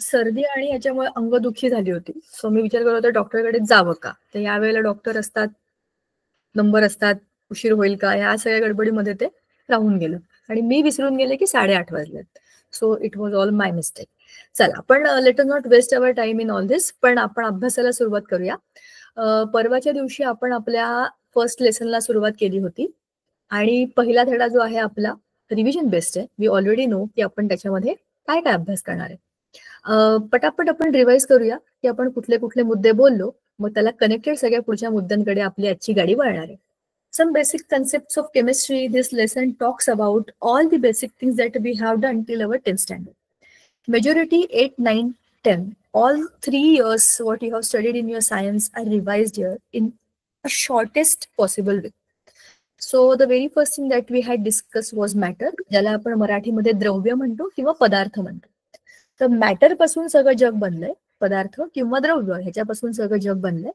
सर्दी आणि याच्यामुळे अंगदुखी झाली होती. सो मी विचार करत होते डॉक्टरकडे जावं का. तर यावेळेला डॉक्टर असतात, नंबर असतात, उशीर होईल का, या सगळ्या गडबडीमध्ये ते राहून गेलं आणि मी विसरून गेले की 8:30 वाजलेत. So it was all my mistake. चला, पण let us not waste our time in all this. पण आपण अभ्यासाला सुरुवात करूया. परवाच्या दिवशी आपण आपल्या फर्स्ट लेसनला सुरुवात केली होती आणि पहिला धडा जो आहे आपला रिव्हिजन बेस्ड आहे. वी ऑलरेडी नो की आपण त्याच्यामध्ये काय काय अभ्यास करणार आहे. पटापट आपण रिवाइज करूया की आपण कुठले कुठले मुद्दे बोललो, मग त्याला कनेक्टेड सगळ्या पुढच्या मुद्द्यांकडे आपली आजची गाडी वळणार आहे. Some basic concepts of chemistry. This lesson talks about all the basic things that we have done till our 10th standard. Majority 8, 9, 10. All 3 years what you have studied in your science are revised here in a shortest possible way. So the very first thing that we had discussed was matter, ज्याला आपण मराठीमध्ये द्रव्य म्हणतो किंवा पदार्थ म्हणतो. तर matter पासून सगळं जग बनलंय, पदार्थ किंवा द्रव्य ह्याच्यापासून सगळं जग बनलंय.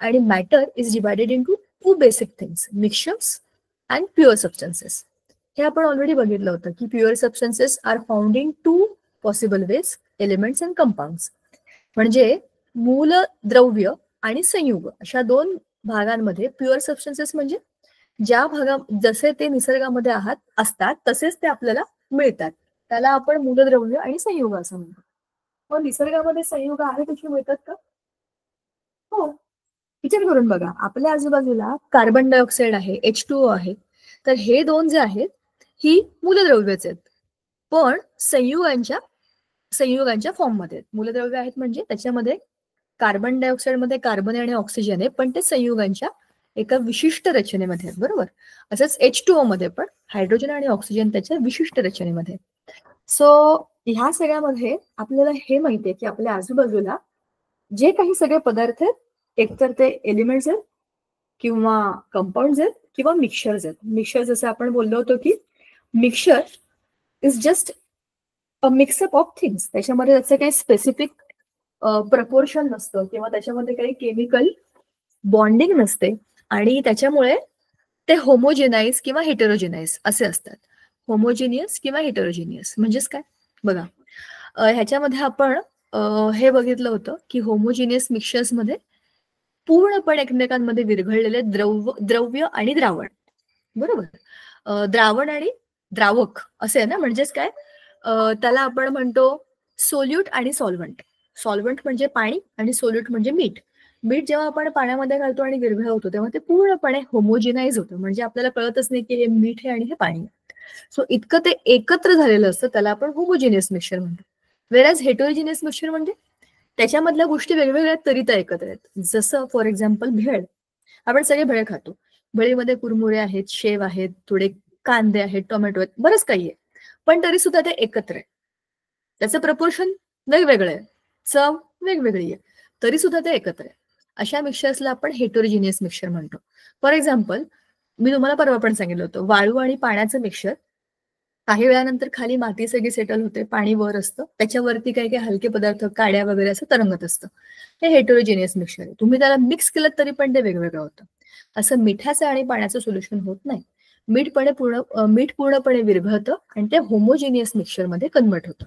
आणि matter is divided into 2 basic things, mixtures and pure substances. हे आपण ऑलरेडी बघितलं होतं की pure substances are found in 2 possible ways, elements and compounds. म्हणजे मूल द्रव्य आणि संयुग अशा 2 भागांमध्ये प्युअर सबस्टन्सेस म्हणजे ज्या जसे ते निसर्गामध्ये असतात तसेच ते आपल्याला मिळतात, त्याला आपण मूलद्रव्य आणि संयुग असं म्हणतो. मग निसर्गामध्ये संयुग आहे तशी मिळतात का? हो. विचार करून बघा, आपल्या आजूबाजूला कार्बन डायऑक्साईड आहे, H2O आहे. तर हे 2 जे आहेत ही मूलद्रव्यच आहेत, पण संयुगांच्या फॉर्ममध्ये आहेत. मूलद्रव्य आहेत म्हणजे त्याच्यामध्ये कार्बन डायऑक्साईडमध्ये कार्बन आणि ऑक्सिजन आहे, पण ते संयुगांच्या एका विशिष्ट रचनेमध्ये आहेत. बरोबर. असंच H2O मध्ये पण हायड्रोजन आणि ऑक्सिजन त्याच्या विशिष्ट रचनेमध्ये. सो ह्या सगळ्यामध्ये आपल्याला हे माहितीये की आपल्या आजूबाजूला जे काही सगळे पदार्थ आहेत, एकतर ते एलिमेंट्स आहेत किंवा कंपाऊंड्स आहेत किंवा मिक्सचर्स आहेत. मिक्सचर जसं आपण बोललो होतो की mixture is just a mixup of things. त्याच्यामध्ये त्याचं काही स्पेसिफिक प्रपोर्शन नसतं किंवा त्याच्यामध्ये काही केमिकल बॉन्डिंग नसते आणि त्याच्यामुळे ते होमोजेनाइज किंवा हेटेरोजेनाइज असे असतात. होमोजिनियस किंवा हेटेरोजिनियस म्हणजेच काय बघा, ह्याच्यामध्ये आपण हे बघितलं होतं की होमोजिनियस मिक्सचर्स मध्ये पूर्णपणे एकमेकांमध्ये विरघळलेले द्रव्य आणि द्रावण. बरोबर. द्रावण आणि द्रावक असे आहे ना. म्हणजेच काय, त्याला आपण म्हणतो सोल्यूट आणि सॉल्व्हंट. सॉल्व्हंट म्हणजे पाणी आणि सोल्यूट म्हणजे मीठ. मीठ जेव्हा आपण पाण्यामध्ये घालतो आणि विरघळवतो तेव्हा ते पूर्णपणे होमोजिनाइज होतं, म्हणजे आपल्याला कळतच नाही की हे मीठ आहे आणि हे पाणी आहे. सो इतकं ते एकत्र झालेलं असतं, त्याला आपण होमोजिनियस मिक्सचर म्हणतो. वेरॅज हेटेरोजिनियस मिक्सचर म्हणजे त्याच्यामधल्या गोष्टी वेगवेगळ्या तरी त्या एकत्र आहेत. जसं फॉर एक्झाम्पल भेळ. आपण सगळे भेळ खातो, भेळीमध्ये कुरमुरे आहेत, शेव आहेत, थोडे कांदे आहेत, टोमॅटो आहेत, बरंच काही आहे, पण तरी सुद्धा ते एकत्र आहे. त्याचं प्रपोर्शन वेगवेगळं आहे, चव वेगवेगळी आहे, तरी सुद्धा ते एकत्र आहे. अशा मिक्सचर्सला आपण हेटेरोजिनियस मिक्सचर म्हणतो. फॉर एक्झाम्पल, मी तुम्हाला परवा पण सांगितलं होतं, वाळू आणि पाण्याचं मिक्सचर. काही वेळानंतर खाली माती सगळी सेटल होते, पाणी वर असतं, त्याच्यावरती काही काही हलके पदार्थ काड्या वगैरे असं तरंगत असतं. हे हेटेरोजिनियस मिक्सचर आहे. तुम्ही त्याला मिक्स केलं तरी पण ते वेगवेगळं होतं. असं मिठाचं आणि पाण्याचं सोल्युशन होत नाही. मीठ पूर्णपणे विरघळतं आणि ते होमोजिनियस मिक्सचरमध्ये कन्वर्ट होतं.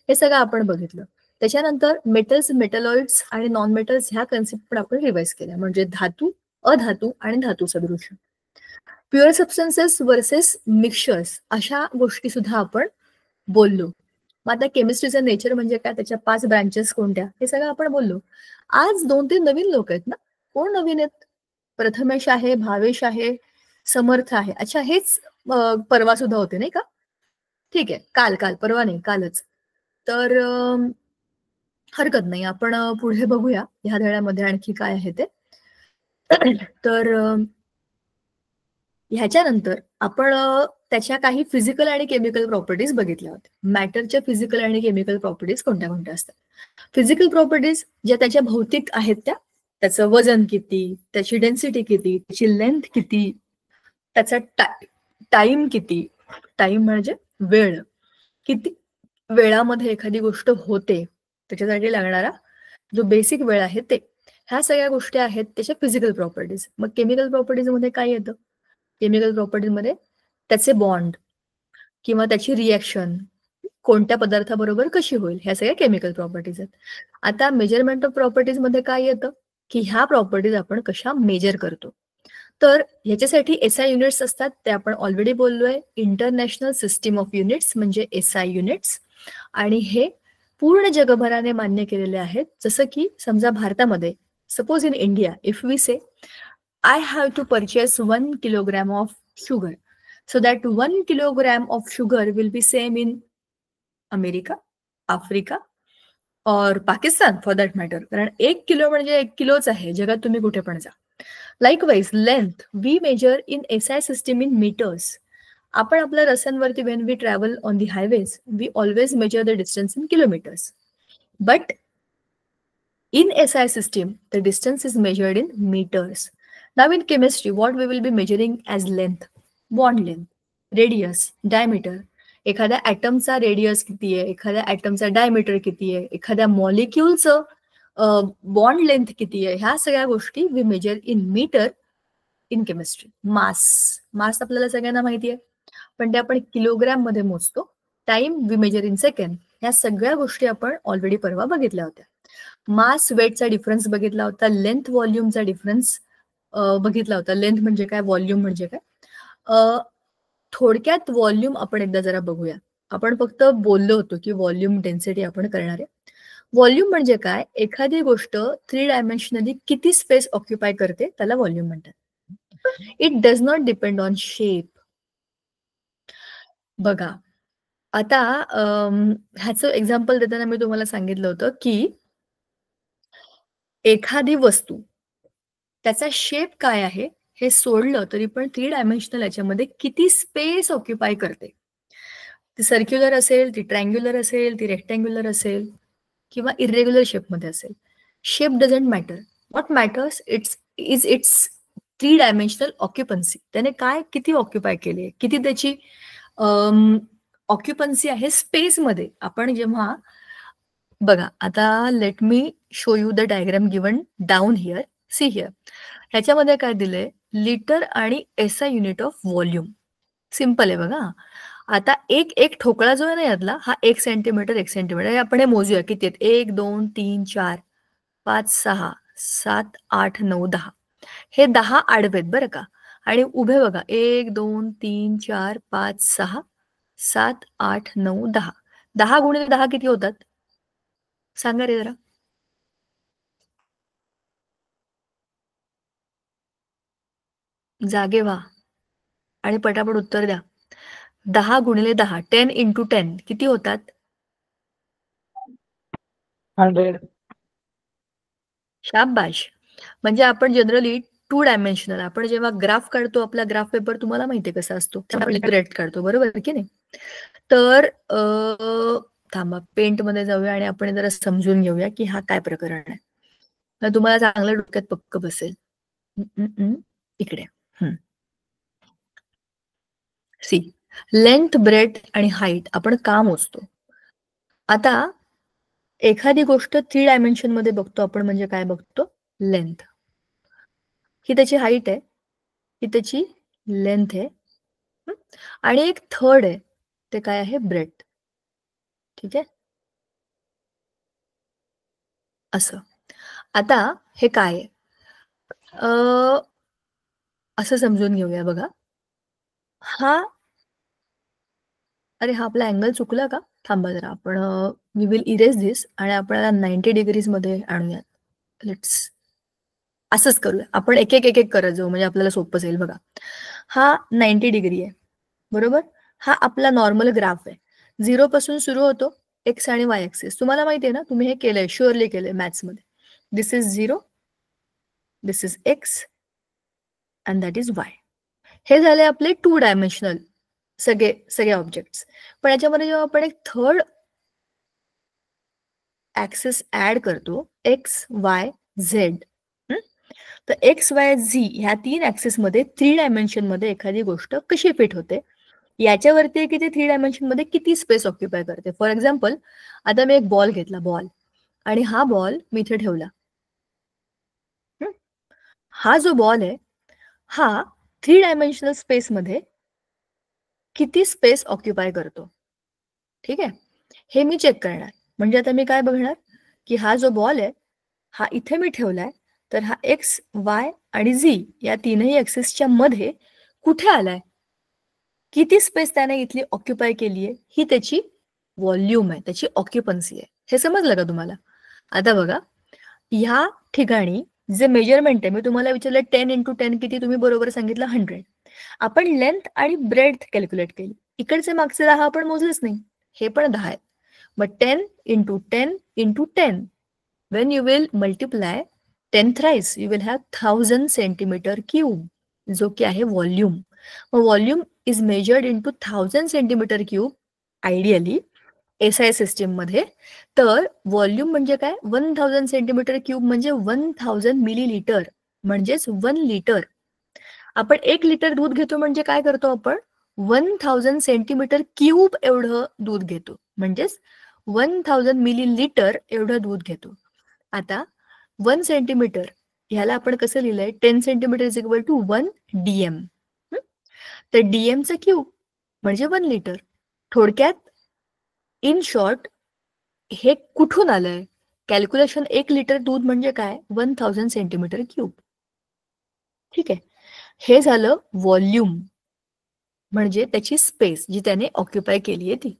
हे सगळं आपण बघितलं. त्याच्यानंतर मेटल्स, मेटलॉइड्स आणि नॉन मेटल्स ह्या कन्सेप्ट पण आपण रिवाइज केल्या, म्हणजे धातू, अधातू आणि धातू सदृश. प्युअर सबस्टन्सेस वर्सेस मिक्सचर्स अशा गोष्टी सुद्धा आपण बोललो. मग आता केमिस्ट्रीचं नेचर म्हणजे काय, त्याच्या 5 ब्रांचेस कोणत्या, हे सगळं आपण बोललो. आज 2-3 नवीन लोक आहेत ना. कोण नवीन आहेत? प्रथमेश आहे, भावेश आहे, समर्थ आहे. अच्छा, हेच परवा सुद्धा होते नाही का? ठीक आहे, परवा नाही, कालच. तर हरकत नाही, आपण पुढे बघूया ह्या धड्यामध्ये आणखी काय आहे ते. तर ह्याच्यानंतर आपण त्याच्या काही फिजिकल आणि केमिकल प्रॉपर्टीज बघितल्या होत्या. मॅटरच्या फिजिकल आणि केमिकल प्रॉपर्टीज कोणत्या कोणत्या असतात. फिजिकल प्रॉपर्टीज ज्या त्याच्या भौतिक आहेत त्या, त्याचं वजन किती, त्याची डेन्सिटी किती, त्याची लेंथ किती, त्याचा टाइम किती, टाइम म्हणजे वेळ, किती वेळामध्ये एखादी गोष्ट होते त्याच्यासाठी लागणारा जो बेसिक वेळ आहे ते, ह्या सगळ्या गोष्टी आहेत त्याच्या फिजिकल प्रॉपर्टीज. मग केमिकल प्रॉपर्टीज मध्ये काय येतं? केमिकल प्रॉपर्टीमध्ये त्याचे बॉन्ड किंवा त्याची रिॲक्शन, कोणत्या पदार्थाबरोबर कशी होईल, ह्या सगळ्या केमिकल प्रॉपर्टीज आहेत. आता मेजरमेंट ऑफ प्रॉपर्टीज मध्ये काय येतं की ह्या प्रॉपर्टीज आपण कशा मेजर करतो. तर ह्याच्यासाठी एसआय युनिट्स असतात, ते आपण ऑलरेडी बोललोय, इंटरनॅशनल सिस्टीम ऑफ युनिट्स म्हणजे एसआय युनिट्स. आणि हे पूर्ण जगभराने मान्य केलेले आहेत. जसं की समजा भारतामध्ये, suppose in India, if we say I have to purchase 1 kilogram of sugar, so that 1 kilogram of sugar will be same in America, Africa और पाकिस्तान फॉर दॅट मॅटर. कारण 1 किलो म्हणजे 1 किलोच आहे, जगात तुम्ही कुठे पण जा. Likewise length we measure in SI system in metres. आपण आपल्या रस्त्यांवरती when we travel on the highways we always measure the distance in kilometres. But in SI system, the distance is measured in meters. Now in chemistry, what we will be measuring as length, bond length, radius, diameter. एखाद्या ॲटमचा radius किती आहे, एखाद्या ॲटमचा diameter किती आहे, एखाद्या मॉलिक्युलचं bond length किती आहे, ह्या सगळ्या गोष्टी we measure in metre in chemistry. Mass आपल्याला सगळ्यांना माहिती आहे, पण ते आपण किलोग्रॅम मध्ये मोजतो. Time we measure in second. ह्या सगळ्या गोष्टी आपण ऑलरेडी परवा बघितल्या होत्या. मास वेटचा डिफरन्स बघितला होता, लेंथ व्हॉल्यूमचा डिफरन्स बघितला होता. लेंथ म्हणजे काय, व्हॉल्यूम म्हणजे काय. थोडक्यात व्हॉल्यूम आपण एकदा जरा बघूया. आपण फक्त बोललो होतो की व्हॉल्यूम डेन्सिटी आपण करणार आहे. व्हॉल्यूम म्हणजे काय, एखादी गोष्ट 3 डायमेन्शनली किती स्पेस ऑक्युपाय करते त्याला व्हॉल्यूम म्हणतात. It does not depend on shape. बघा आता ह्याचं एक्झाम्पल देताना मी तुम्हाला सांगितलं होतं की एखादी वस्तू त्याचा शेप काय आहे हे सोडलं तरी पण 3 डायमेन्शनल याच्यामध्ये किती स्पेस ऑक्युपाय करते. ती सर्क्युलर असेल, ती ट्रँग्युलर असेल, ती रेक्टँग्युलर असेल किंवा इरेग्युलर शेपमध्ये असेल. Shape doesn't matter. What matters it's 3 dimensional occupancy. त्याने काय किती ऑक्युपाय केले, किती त्याची ऑक्युपन्सी आहे स्पेसमध्ये. आपण जेव्हा बघा आता let me show you the diagram given down here. See here, ह्याच्यामध्ये काय दिलंय, लिटर आणि SI unit of volume. Simple आहे बघा. आता एक एक ठोकळा जो आहे ना यातला, हा 1 सेंटीमीटर 1 सेंटीमीटर. आपण हे मोजूया किती आहेत. 1 2 3 4 5 6 7 8 9 10. हे 10 आडवे आहेत बरं का. आणि उभे बघा 1 2 3 4 5 6 7 8 9 10. 10 गुणिले 10 किती होतात सांगा रे जरा. जागे व्हा आणि पटापट उत्तर द्या. 10 गुणिले 10, 10 इंटू 10 किती होतात. 100. शाबाश. म्हणजे आपण जनरली 2 डायमेन्शनल, आपण जेव्हा ग्राफ काढतो, आपला ग्राफ पेपर तुम्हाला माहितीये कसा असतो, ग्रेड काढतो बरोबर की नाही. तर थांबा पेंट मध्ये जाऊया आणि आपण जरा समजून घेऊया की हा काय प्रकरण आहे. तर तुम्हाला चांगलं डोक्यात पक्क बसेल. इकडे सी, लेंथ, ब्रेथ आणि हाईट आपण का मोजतो. आता एखादी गोष्ट 3 डायमेन्शन मध्ये बघतो आपण म्हणजे काय बघतो, लेंथ. ही त्याची हाईट आहे, ही त्याची लेंथ आहे. आणि एक थर्ड आहे, ते काय आहे, ब्रेथ. ठीक आहे, असं. आता हे काय आहे, असं समजून घेऊया बघा. हा, अरे हा आपला अँगल चुकला का, थांबा जरा. आपण वी विल इरेज दिस आणि आपल्याला 90 डिग्रीज मध्ये आणूयात. लेट्स असंच करूया आपण, एक एक एक एक करत जाऊ म्हणजे आपल्याला सोपं जाईल. बघा हा 90 डिग्री आहे बरोबर. हा आपला नॉर्मल ग्राफ आहे. 0 पासून सुरू होतो, एक्स आणि वाय ऍक्सिस. तुम्हाला माहिती आहे ना, तुम्ही हे केलंय, शुअरली केलंय मॅथ्स मध्ये. This is 0, this is X and that is Y. हे झाले आपले 2 डायमेन्शनल सगळे ऑब्जेक्ट्स. पण याच्यामध्ये जेव्हा आपण एक थर्ड ऍक्सिस ऍड करतो, एक्स वाय झेड, तर एक्स वाय झी ह्या 3 ऍक्सिस मध्ये 3 डायमेन्शन मध्ये एखादी गोष्ट कशी फिट होते याच्यावरती की ते 3 डायमेन्शन मध्ये किती स्पेस ऑक्युपाय करते. फॉर एक्झाम्पल, आता मी एक बॉल घेतला, बॉल, आणि हा बॉल मी इथे ठेवला. हा जो बॉल आहे हा 3 डायमेन्शनल स्पेस मध्ये किती स्पेस ऑक्युपाय करतो. ठीक आहे, हे मी चेक करणार. म्हणजे आता मी काय बघणार की हा जो बॉल आहे हा इथे मी ठेवलाय, तर हा एक्स, वाय आणि झी या तीनही ऍक्सिसच्या मध्ये कुठे आलाय, किती स्पेस त्याने इथली ऑक्युपाय केली आहे, ही त्याची व्हॉल्यूम आहे, त्याची ऑक्युपन्सी आहे. हे समजलं का तुम्हाला? आता बघा, ह्या ठिकाणी जे मेजरमेंट आहे, मी तुम्हाला विचारलं 10x10 किती, तुम्ही बरोबर सांगितलं 100. आपण लेंथ आणि ब्रेड्थ कॅल्क्युलेट केली. इकडचे मागचे 10 आपण मोजलेच नाही, हे पण 10 आहेत. मग 10x10x10, when you will multiply 10 thrice, you will have 1000 centimeter cube, जो की आहे व्हॉल्यूम. मग volume is measured into 1000 centimetre cube ideally SI system मध्ये. तर व्हॉल्यूम म्हणजे काय, 1000 सेंटीमीटर क्यूब म्हणजे 1000 मिलीलिटर, म्हणजेच 1 लिटर. आपण 1 लिटर दूध घेतो म्हणजे काय करतो आपण, 1000 सेंटीमीटर क्यूब एवढं दूध घेतो, म्हणजेच 1000 मिलीलिटर एवढं दूध घेतो. आता 1 सेंटीमीटर ह्याला आपण कसं लिहिलंय, 10 centimetre is equal to 1 DM. तर डीएमचं क्यूब म्हणजे 1 लिटर. थोडक्यात, इन शॉर्ट, हे कुठून आलंय कॅल्क्युलेशन, 1 लिटर दूध म्हणजे काय, 1000 सेंटीमीटर क्यूब. ठीक आहे, हे झालं व्हॉल्यूम, म्हणजे त्याची स्पेस जी त्याने ऑक्युपाय केली आहे ती.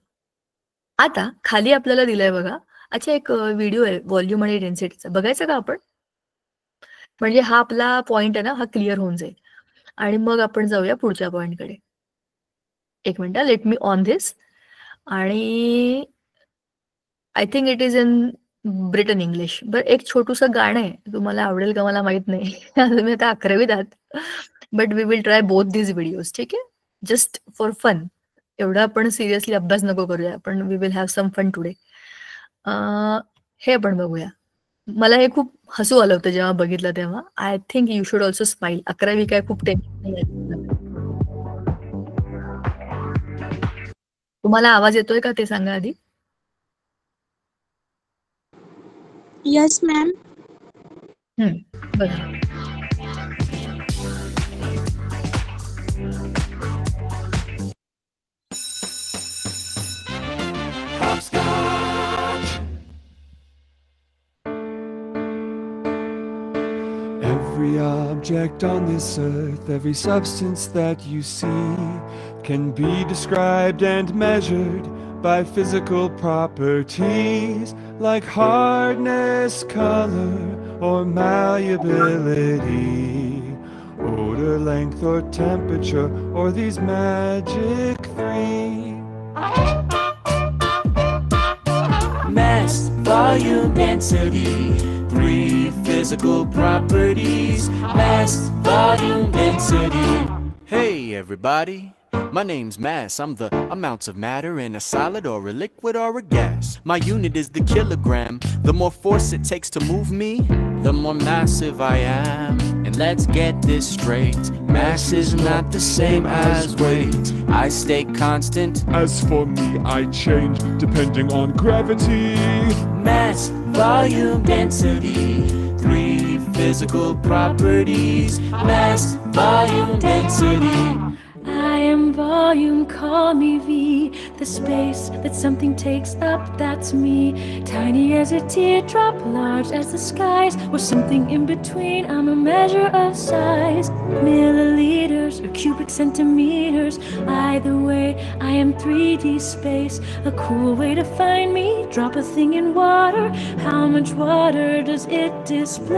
आता खाली आपल्याला दिलंय बघा, अच्छा एक व्हिडिओ आहे व्हॉल्यूम आणि डेन्सिटीचा, बघायचा का आपण? म्हणजे हा आपला पॉइंट आहे ना, हा क्लिअर होऊन जाईल आणि मग आपण जाऊया पुढच्या पॉइंटकडे. एक minute, let me on this. आणि I think it is in Britain English. बरं, एक छोटूसं गाणं आहे, तुम्हाला आवडेल का मला माहित नाही. तुम्ही आता 11वीत आहात, but we will try both this videos. ठीक आहे, जस्ट फॉर फन. एवढा आपण सिरियसली अभ्यास नको करूया, पण we will have some fun today. हे आपण बघूया. मला हे खूप हसू आलं होतं जेव्हा बघितलं तेव्हा. I think you should also smile. 11वी काय खूप टेन्शन नाही आहे. तुम्हाला आवाज येतोय का ते सांगा आधी. Yes, ma'am. बघा, Every object on this earth, every substance that you see can be described and measured by physical properties like hardness, color, or malleability, odor, length, or temperature, or these magic three. Mass, volume, density, three physical properties. Mass, volume, density. Hey everybody, my name's mass. I'm the amounts of matter in a solid or a liquid or a gas. My unit is the kilogram. The more force it takes to move me, the more massive I am. And let's get this straight, mass is not the same as weight. I stay constant. As for me, I change depending on gravity. Mass, volume, density, three physical properties. Mass, volume, density. I am volume, call me V. The space that something takes up, that's me. Tiny as a teardrop, large as the skies, or something in between. I'm a measure of size. Milliliters or cubic centimeters. Either way, I am 3D space. A cool way to find me. Drop a thing in water. How much water does it displace?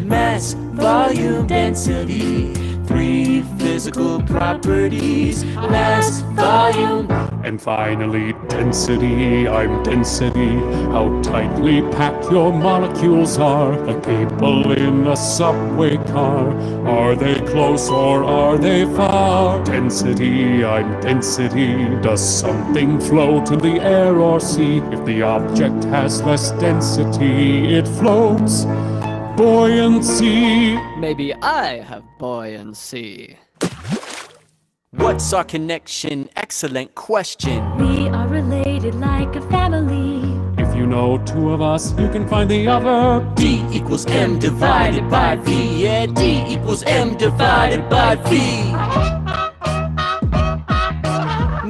Mass, volume, density, three physical properties. Mass, volume, And finally, density, I'm density. How tightly packed your molecules are, like people in a subway car. Are they close or are they far? Density, I'm density. Does something float in the air or sea? If the object has less density, it floats. Buoyancy. Maybe I have buoyancy. what's our connection? Excellent question. We are related like a family. If you know two of us, you can find the other. D equals M divided by V. Yeah, D equals M divided by V.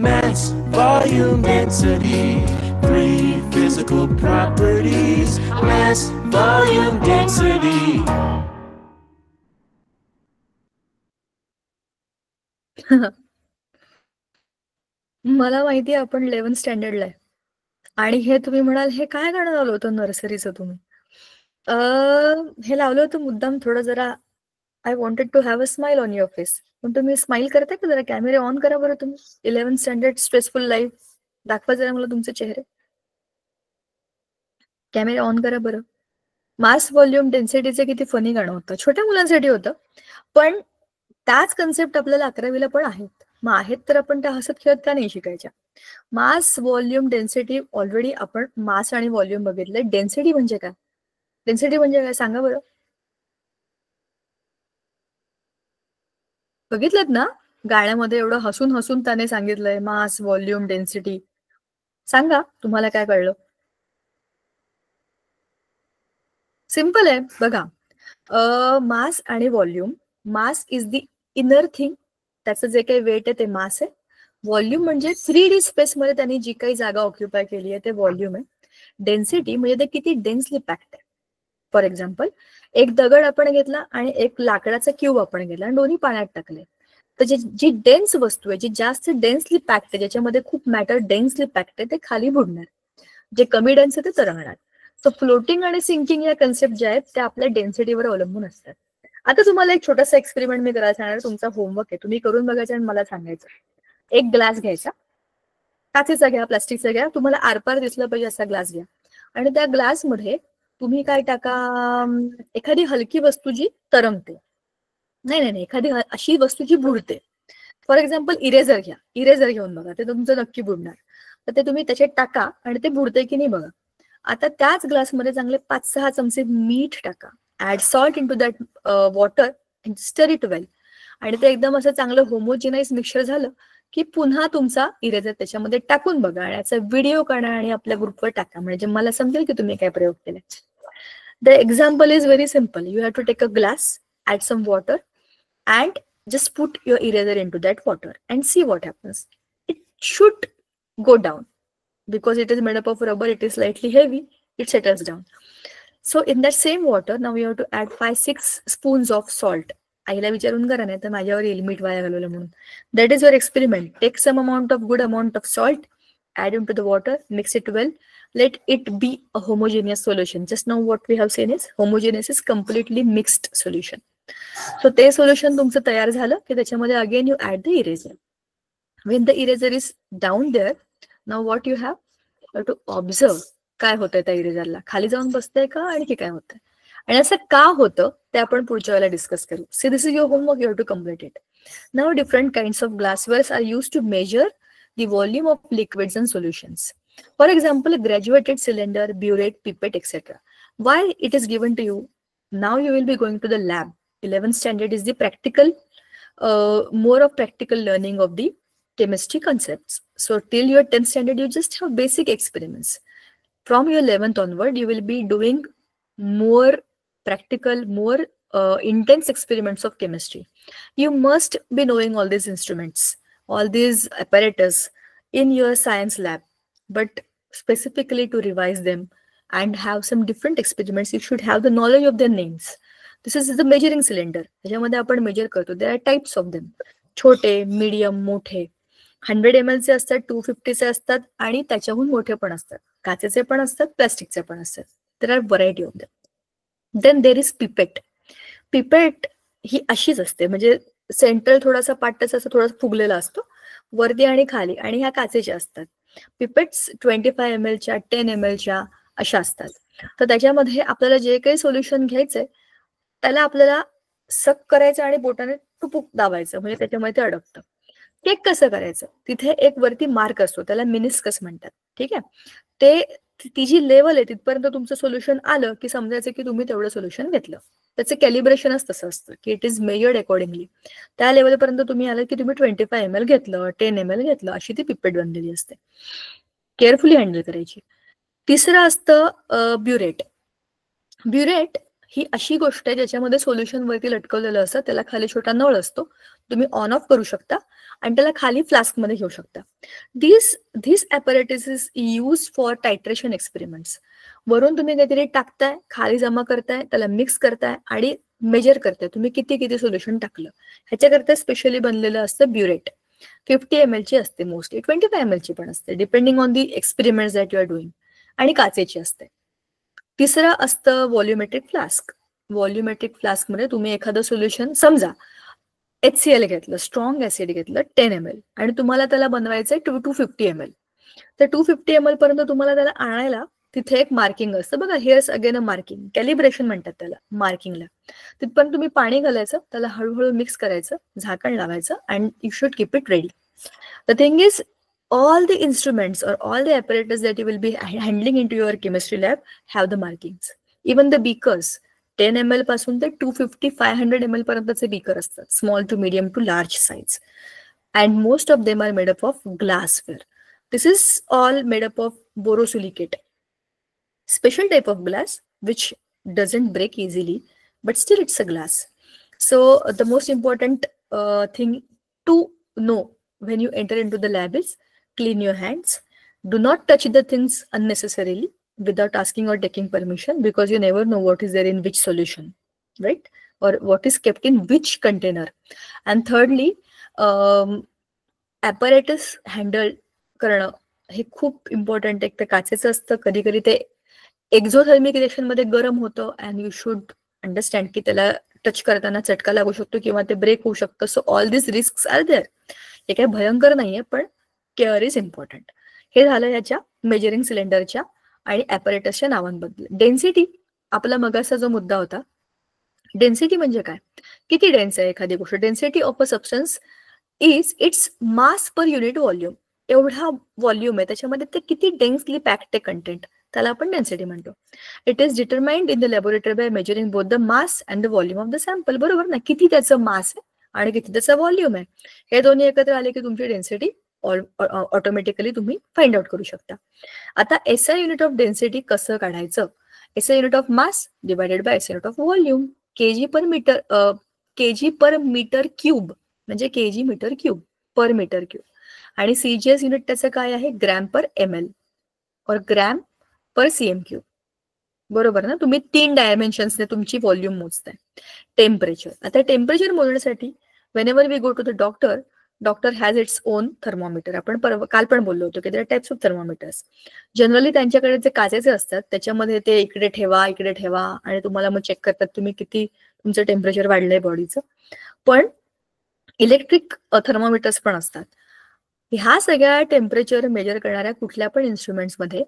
Mass, volume, density. Three physical properties. Mass, volume, density. मला माहिती आहे आपण 11th स्टँडर्डला आहे आणि हे तुम्ही म्हणाल हे काय गाणं लावलं होतं नर्सरीचं तुम्ही. हे लावलं होतं मुद्दाम थोडं जरा I wanted to have a smile on your face. पण तुम्ही स्माइल करताय का? जरा कॅमेरे ऑन करा बरं तुम्ही. 11th स्टँडर्ड स्ट्रेसफुल लाईफ दाखवा जरा मला तुमचे चेहरे. कॅमेरे ऑन करा बरं. मास व्हॉल्यूम डेन्सिटीचे किती फनी गाणं होतं. छोट्या मुलांसाठी होतं पण त्याच कन्सेप्ट आपल्याला 11वीला पण आहेत. मग आहेत तर आपण त्या हसत खेळत का नाही शिकायच्या. मास व्हॉल्यूम डेन्सिटी ऑलरेडी आपण मास आणि व्हॉल्यूम बघितले. डेन्सिटी म्हणजे काय? डेन्सिटी म्हणजे काय सांगा बरं. बघितलं ना गाण्यामध्ये एवढं हसून हसून त्याने सांगितलंय मास व्हॉल्यूम डेन्सिटी. सांगा तुम्हाला काय कळलं. सिंपल आहे बघा. मास आणि volume. Mass is the inner thing. त्याचं जे काही वेट आहे ते मास आहे. व्हॉल्यूम म्हणजे 3D स्पेसमध्ये त्यांनी जी काही जागा ऑक्युपाय केली आहे ते व्हॉल्यूम आहे. डेन्सिटी म्हणजे ते किती डेन्सली पॅक्ड आहे. फॉर एक्झाम्पल एक दगड आपण घेतला आणि एक लाकडाचा क्यूब आपण घेतला आणि दोन्ही पाण्यात टाकले तर जी डेन्स वस्तू आहे जी जास्त डेन्सली पॅक्ड आहे ज्याच्यामध्ये खूप मॅटर डेन्सली पॅक्ड आहे ते खाली बुडणार. जे कमी डेन्स आहे ते तरंगणार. सो फ्लोटिंग आणि सिंकिंग या कन्सेप्ट ज्या आहेत त्या आपल्या डेन्सिटीवर अवलंबून असतात. आता तुम्हाला एक छोटासा एक्सपेरिमेंट मी करायला सांगणार. तुमचा होमवर्क आहे. तुम्ही करून बघायचं आणि मला सांगायचं. एक ग्लास घ्यायचा. काचेचा घ्या प्लास्टिकचा घ्या. तुम्हाला आरपार दिसलं पाहिजे असा ग्लास घ्या आणि त्या ग्लासमध्ये तुम्ही काय टाका. एखादी हलकी वस्तू जी तरंगते. नाही एखादी अशी वस्तू जी बुडते. फॉर एक्झाम्पल इरेझर घ्या. इरेझर घेऊन बघा ते तुमचं नक्की बुडणार. तर ते तुम्ही त्याच्यात टाका आणि ते बुडते की नाही बघा. आता त्याच ग्लासमध्ये चांगले 5-6 चमचे मीठ टाका. Add salt into that water and stir it well. आणि ते एकदम असं चांगलं होमोजिनाइज मिक्सचर झालं की पुन्हा तुमचा इरेझर त्याच्यामध्ये टाकून बघा आणि याचा व्हिडिओ काढा आणि आपल्या ग्रुपवर टाका म्हणजे मला समजेल की तुम्ही काय प्रयोग केलाय. The example is very simple. You have to take a glass, add some water and just put your eraser into that water and see what happens. It should go down because it is made up of rubber. It is slightly heavy. It settles down. So in that same water now you have to add 5-6 spoons of salt. आईला विचारून करा नाही तर माझ्यावर येईल मीठ वाया घालवलं म्हणून. That is your experiment. Take some amount of good amount of salt, add into the water, mix it well. Let it be a homogeneous solution. Just now what we have seen is homogeneous is completely mixed solution. So ते solution तुमचं तयार झालं की त्याच्यामध्ये again you add the eraser. When the eraser is down there now what you have to observe काय होतंय त्या इरेझरला. खाली जाऊन बसतंय का आणखी काय होतंय आणि असं का होतं ते आपण पुढच्या वेळेला डिस्कस करू. See this is your homework. You have to complete it. Now different kinds of glasswares are use to measure the volume of liquids and solutions. For example graduated cylinder, burette, pipette etcetera. Why it is given to you. Now you will be going to the lab. 11th standard is the practical, more of practical learning of the chemistry concepts. So till your 10th standard, you just have basic experiments. From your 11th onward, you will be doing more practical, more intense experiments of chemistry. You must be knowing all these instruments, all these apparatus in your science lab, but specifically to revise them and have some different experiments, you should have the knowledge of their names. This is the measuring cylinder. त्याच्यामध्ये आपण major करतो. There are types of them. छोटे, medium, मोठे. 100 ml चे असतात, 250 असतात आणि त्याच्याहून मोठे पण असतात. काचेचे पण असतात, प्लास्टिकचे पण असतात. There are variety of them. Then there is pipette. Pipette ही अशीच असते म्हणजे सेंट्रल थोडासा पार्ट असं थोडासा फुगलेला असतो वरती आणि खाली आणि ह्या काचेच्या असतात. पिपेट्स 25 ml च्या 10 ml च्या अशा असतात. तर त्याच्यामध्ये आपल्याला जे काही सोल्युशन घ्यायचंय त्याला आपल्याला सक करायचं आणि बोटाने टुपूक दाबायचं म्हणजे त्याच्यामध्ये ते अडकतं. केक कसं करायचं. तिथे एक वरती मार्क असतो त्याला मिनिस्कस म्हणतात. ठीक आहे. ते ती जी लेवल आहे तिथपर्यंत तुमचं सोल्युशन आलं की समजायचं की तुम्ही तेवढं सोल्युशन घेतलं. त्याचं कॅलिब्रेशनच तसं असतं की इट इज मेजर्ड अकॉर्डिंगली. त्या लेवलपर्यंत तुम्ही आलं की तुम्ही 25 ml घेतलं, 10 ml घेतलं अशी ती पिपेट बनलेली असते. केअरफुली हँडल करायची. तिसरं असतं ब्युरेट. ब्युरेट ही अशी गोष्ट आहे ज्याच्यामध्ये सोल्युशन वरती लटकवलेलं असतं, त्याला खाली छोटा नळ असतो, तुम्ही ऑन ऑफ करू शकता आणि त्याला खाली फ्लास्क मध्ये घेऊ शकता. This apparatus is use for titration experiments. वरून तुम्ही काहीतरी टाकताय, खाली जमा करताय, त्याला मिक्स करताय आणि मेजर करताय तुम्ही किती किती सोल्युशन टाकलं. ह्याच्याकरता स्पेशली बनलेलं असतं ब्युरेट. 50 ml ची असते, मोस्टली 25 ml ची पण असते, depending on the experiments that you are doing. आणि काचेची असते. तिसरं असतं व्हॉल्युमेट्रिक फ्लास्क. व्हॉल्युमेट्रिक फ्लास्क मध्ये तुम्ही एखादं सोल्युशन, समजा HCl घेतलं, स्ट्रॉंग ऍसिड घेतलं 10 ml आणि तुम्हाला त्याला बनवायचंय 250 ml. तर 250 ml पर्यंत तुम्हाला त्याला आणायला तिथे एक मार्किंग असतं बघा, heirs again a marking, calibration म्हणतात त्याला मार्किंगला. तिथपर्यंत तुम्ही पाणी घालायचं, त्याला हळूहळू मिक्स करायचं, झाकण लावायचं and you should keep it ready. The thing is all the instruments or all the apparatus that you will be handling into your chemistry lab have the markings. Even the beakers, 10 ml पासून ते 250-500 ml पर्यंतचे beaker असतात, small to medium to large size, and most of them are made up of glassware. This is all made up of borosilicate, special type of glass which doesn't break easily, but still it's a glass. So the most important thing to know when you enter into the lab is clean your hands. Do not touch the things unnecessarily without asking or taking permission, because you never know what is there in which solution, right? Or what is kept in which container. And thirdly, apparatus handle करणं हे खूप important आहे. ते काचेचं असतं, कधी कधी ते exothermic reaction मध्ये गरम होतं अँड यू शुड अंडरस्टँड की त्याला टच करताना चटका लागू शकतो किंवा ते ब्रेक होऊ शकतं. So all this risk are there. हे काही भयंकर नाहीये, पण केअर इज इम्पॉर्टंट. हे झालं याच्या मेजरिंग सिलेंडरच्या आणि ॲपरेटसच्या नावांबद्दल. डेन्सिटी आपला मगाचा जो मुद्दा होता, डेन्सिटी म्हणजे काय, किती डेन्स आहे एखादी गोष्ट. Density of a substance is its mass per unit volume. एवढा व्हॉल्यूम आहे त्याच्यामध्ये ते किती डेन्सली पॅक्ड ते कंटेंट, त्याला आपण डेन्सिटी म्हणतो. It is determined in the laboratory by measuring both the mass and the volume of the sample. बरोबर ना, किती त्याचं मास आहे आणि किती त्याचा व्हॉल्यूम आहे, हे दोन्ही एकत्र आले की तुमची डेन्सिटी ऑटोमॅटिकली तुम्ही फाइंड आउट करू शकता. आता SI युनिट ऑफ डेन्सिटी कसं काढायचं. SI unit of mass divided by SI unit of volume. KG per metre cube म्हणजे KG metre cube per metre cube. आणि CGS युनिट त्याचं काय आहे, ग्रॅम पर ml और ग्रॅम पर CM क्यूब. बरोबर ना, तुम्ही 3 डायमेन्शन्सने तुमची व्हॉल्यूम मोजताय. टेम्परेचर, आता टेम्परेचर मोजण्यासाठी whenever we go to the doctor has its own thermometer. आपण काल पण बोललो होतो की there are types of thermometers. Generally त्यांच्याकडे जे काचेचे असतात त्याच्यामध्ये ते इकडे ठेवा आणि तुम्हाला मग चेक करतात तुम्ही किती तुमचं टेम्परेचर वाढलंय बॉडीचं. पण इलेक्ट्रिक थर्मोमीटर्स पण असतात. ह्या सगळ्या टेम्परेचर मेजर करणाऱ्या कुठल्या पण इन्स्ट्रुमेंट्समध्ये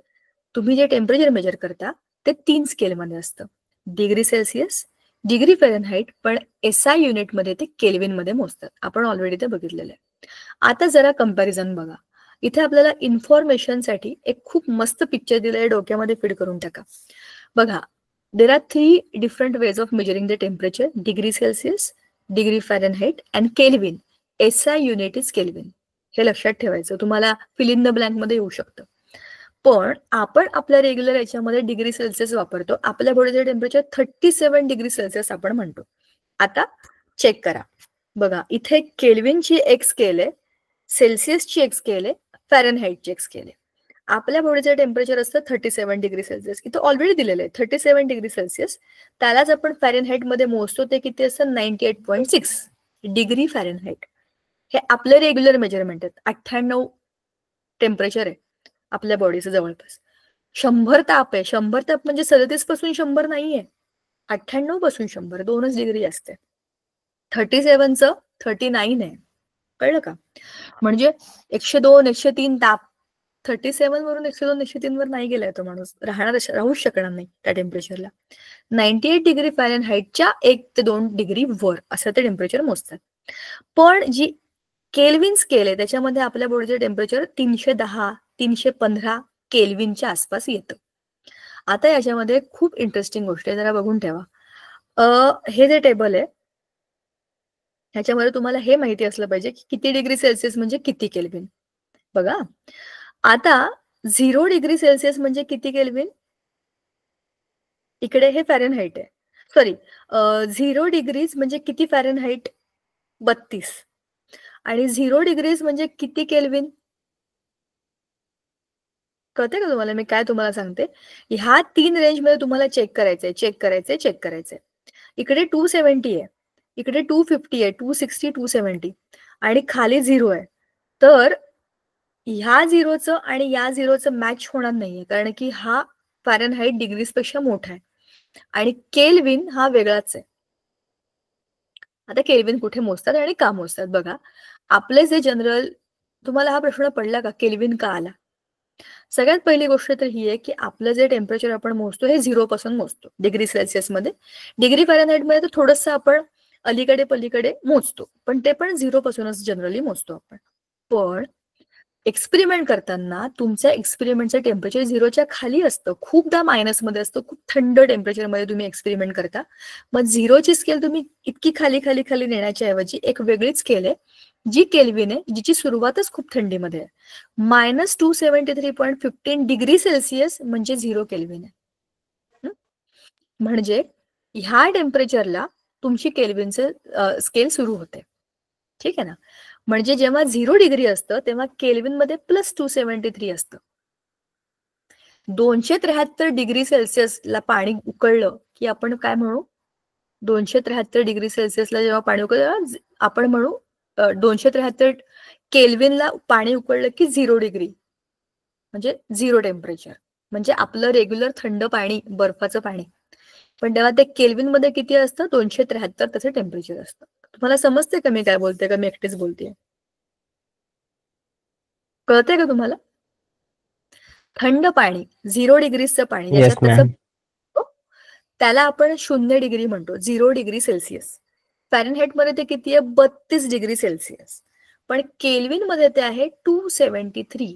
तुम्ही जे टेम्परेचर मेजर करता ते 3 स्केलमध्ये असतं. डिग्री सेल्सिअस, डिग्री फॅरनहाईट, पण SI युनिटमध्ये ते केल्विन मध्ये मोजतात. आपण ऑलरेडी ते बघितलेलं आहे. आता जरा कंपॅरिझन बघा. इथे आपल्याला इन्फॉर्मेशनसाठी एक खूप मस्त पिक्चर दिलंय, डोक्यामध्ये फीड करून टाका. बघा, there are 3 different ways of measuring the temperature. Degree Celsius, degree Fahrenheit and kelvin. SI unit is kelvin. हे लक्षात ठेवायचं, तुम्हाला फिल इन द ब्लँक मध्ये येऊ शकतं. पण आपण आपल्या रेग्युलर याच्यामध्ये डिग्री सेल्सिअस वापरतो. आपल्या बॉडीचं टेम्परेचर 37 डिग्री सेल्सिअस आपण म्हणतो. आता चेक करा, बघा इथे केल्विनची एक स्केल आहे, सेल्सिअसची एक स्केल आहे, फॅरनहाईटची एक स्केल आहे. आपल्या बॉडीचं टेम्परेचर असतं 37 डिग्री सेल्सिअस. इथं ऑलरेडी दिलेलं आहे 37 डिग्री सेल्सिअस. त्यालाच आपण फॅरनहाईट मध्ये मोजतो, ते किती असतं 98.6 डिग्री फॅरनहाईट. हे आपलं रेग्युलर मेजरमेंट आहेत. 98 टेम्परेचर आहे आपल्या बॉडीचं जवळपास. 100 ताप आहे. 100 ताप म्हणजे 37 पासून 100 नाहीये, 98 पासून 100, 2च डिग्री असते. 37चं 39 आहे, कळलं का. म्हणजे 102, 103 ताप. 37 वरून 102, 103 वर नाही गेलाय तो माणूस, राहूच शकणार नाही त्या टेम्परेचरला. 98 डिग्री फॅरनहाईटच्या 1 ते 2 डिग्री वर असं ते टेम्परेचर मोजतात. पण जी केल्विन स्केल आहे त्याच्यामध्ये आपल्या बॉडीचं टेम्परेचर 310, 315 केल्विनच्या आसपास येतं. आता याच्यामध्ये खूप इंटरेस्टिंग गोष्ट आहे, जरा बघून ठेवा. हे जे टेबल आहे ह्याच्यामध्ये तुम्हाला हे माहिती असलं पाहिजे की किती डिग्री सेल्सिअस म्हणजे किती केल्विन. बघा, आता 0 डिग्री सेल्सिअस म्हणजे किती केल्विन, इकडे हे फॅरनहाईट आहे. सॉरी 0 डिग्रीज म्हणजे किती फॅरेनहाईट? 32. आणि 0 डिग्रीज म्हणजे किती केल्विन? कळते का तुम्हाला मी काय तुम्हाला सांगते? ह्या 3 रेंजमध्ये तुम्हाला चेक करायचंय. इकडे 270 आहे, इकडे 250 आहे, 260, 270 आणि खाली 0 आहे. तर ह्या 0चं आणि या 0चं मॅच होणार नाहीये, कारण की हा फॅरेनहाईट डिग्रीज पेक्षा मोठा आहे आणि केल्विन हा वेगळाच आहे. आता केल्विन कुठे मोजतात आणि का मोजतात बघा. आपले जे जनरल, तुम्हाला हा प्रश्न पडला का केल्विन का आला? सगळ्यात पहिली गोष्ट तर ही आहे की आपलं जे टेम्परेचर आपण मोजतो हे 0 पासून मोजतो डिग्री सेल्सिअस मध्ये. डिग्री फॅरेनहाईट मध्ये तर थोडंसं आपण अलीकडे पलीकडे मोजतो, पण ते पण 0 पासूनच जनरली मोजतो आपण. पण एक्सपेरिमेंट करताना तुमच्या एक्सपेरिमेंटचं टेम्परेचर 0च्या खाली असतं, खूपदा मायनस मध्ये असतं, खूप थंड टेम्परेचरमध्ये तुम्ही एक्सपेरिमेंट करता. मग 0ची स्केल तुम्ही इतकी खाली खाली खाली नेण्याच्या ऐवजी एक वेगळीच स्केल आहे जी केल्विन आहे, जिची सुरुवातच खूप थंडीमध्ये आहे. -273.15 डिग्री सेल्सिअस म्हणजे 0 केल्विन आहे. म्हणजे ह्या टेम्परेचरला तुमची केल्विनचं स्केल सुरू होते. ठीक आहे ना? म्हणजे जेव्हा 0 डिग्री असतं तेव्हा केल्विन मध्ये +273 असतं. 273 डिग्री सेल्सिअसला पाणी उकळलं की आपण काय म्हणू? 273 डिग्री सेल्सिअसला जेव्हा पाणी उकळलं आपण म्हणू 273 केल्विनला पाणी उकळलं की 0 डिग्री म्हणजे 0 टेम्परेचर. म्हणजे आपलं रेग्युलर थंड पाणी, बर्फाचं पाणी, पण तेव्हा ते केल्विन मध्ये किती असतं? 273 त्याचं टेम्परेचर असतं. तुम्हाला समजते का मी काय बोलते, का मी एकटीच बोलतेय? कळतंय का तुम्हाला? थंड पाणी 0 डिग्रीजचं पाणी ज्याच्यात त्याचं त्याला आपण 0 डिग्री म्हणतो, 0 डिग्री सेल्सिअस. फॅरेनहाईट मध्ये ते किती आहे? 32 डिग्री सेल्सिअस. पण केल्विन मध्ये ते आहे 273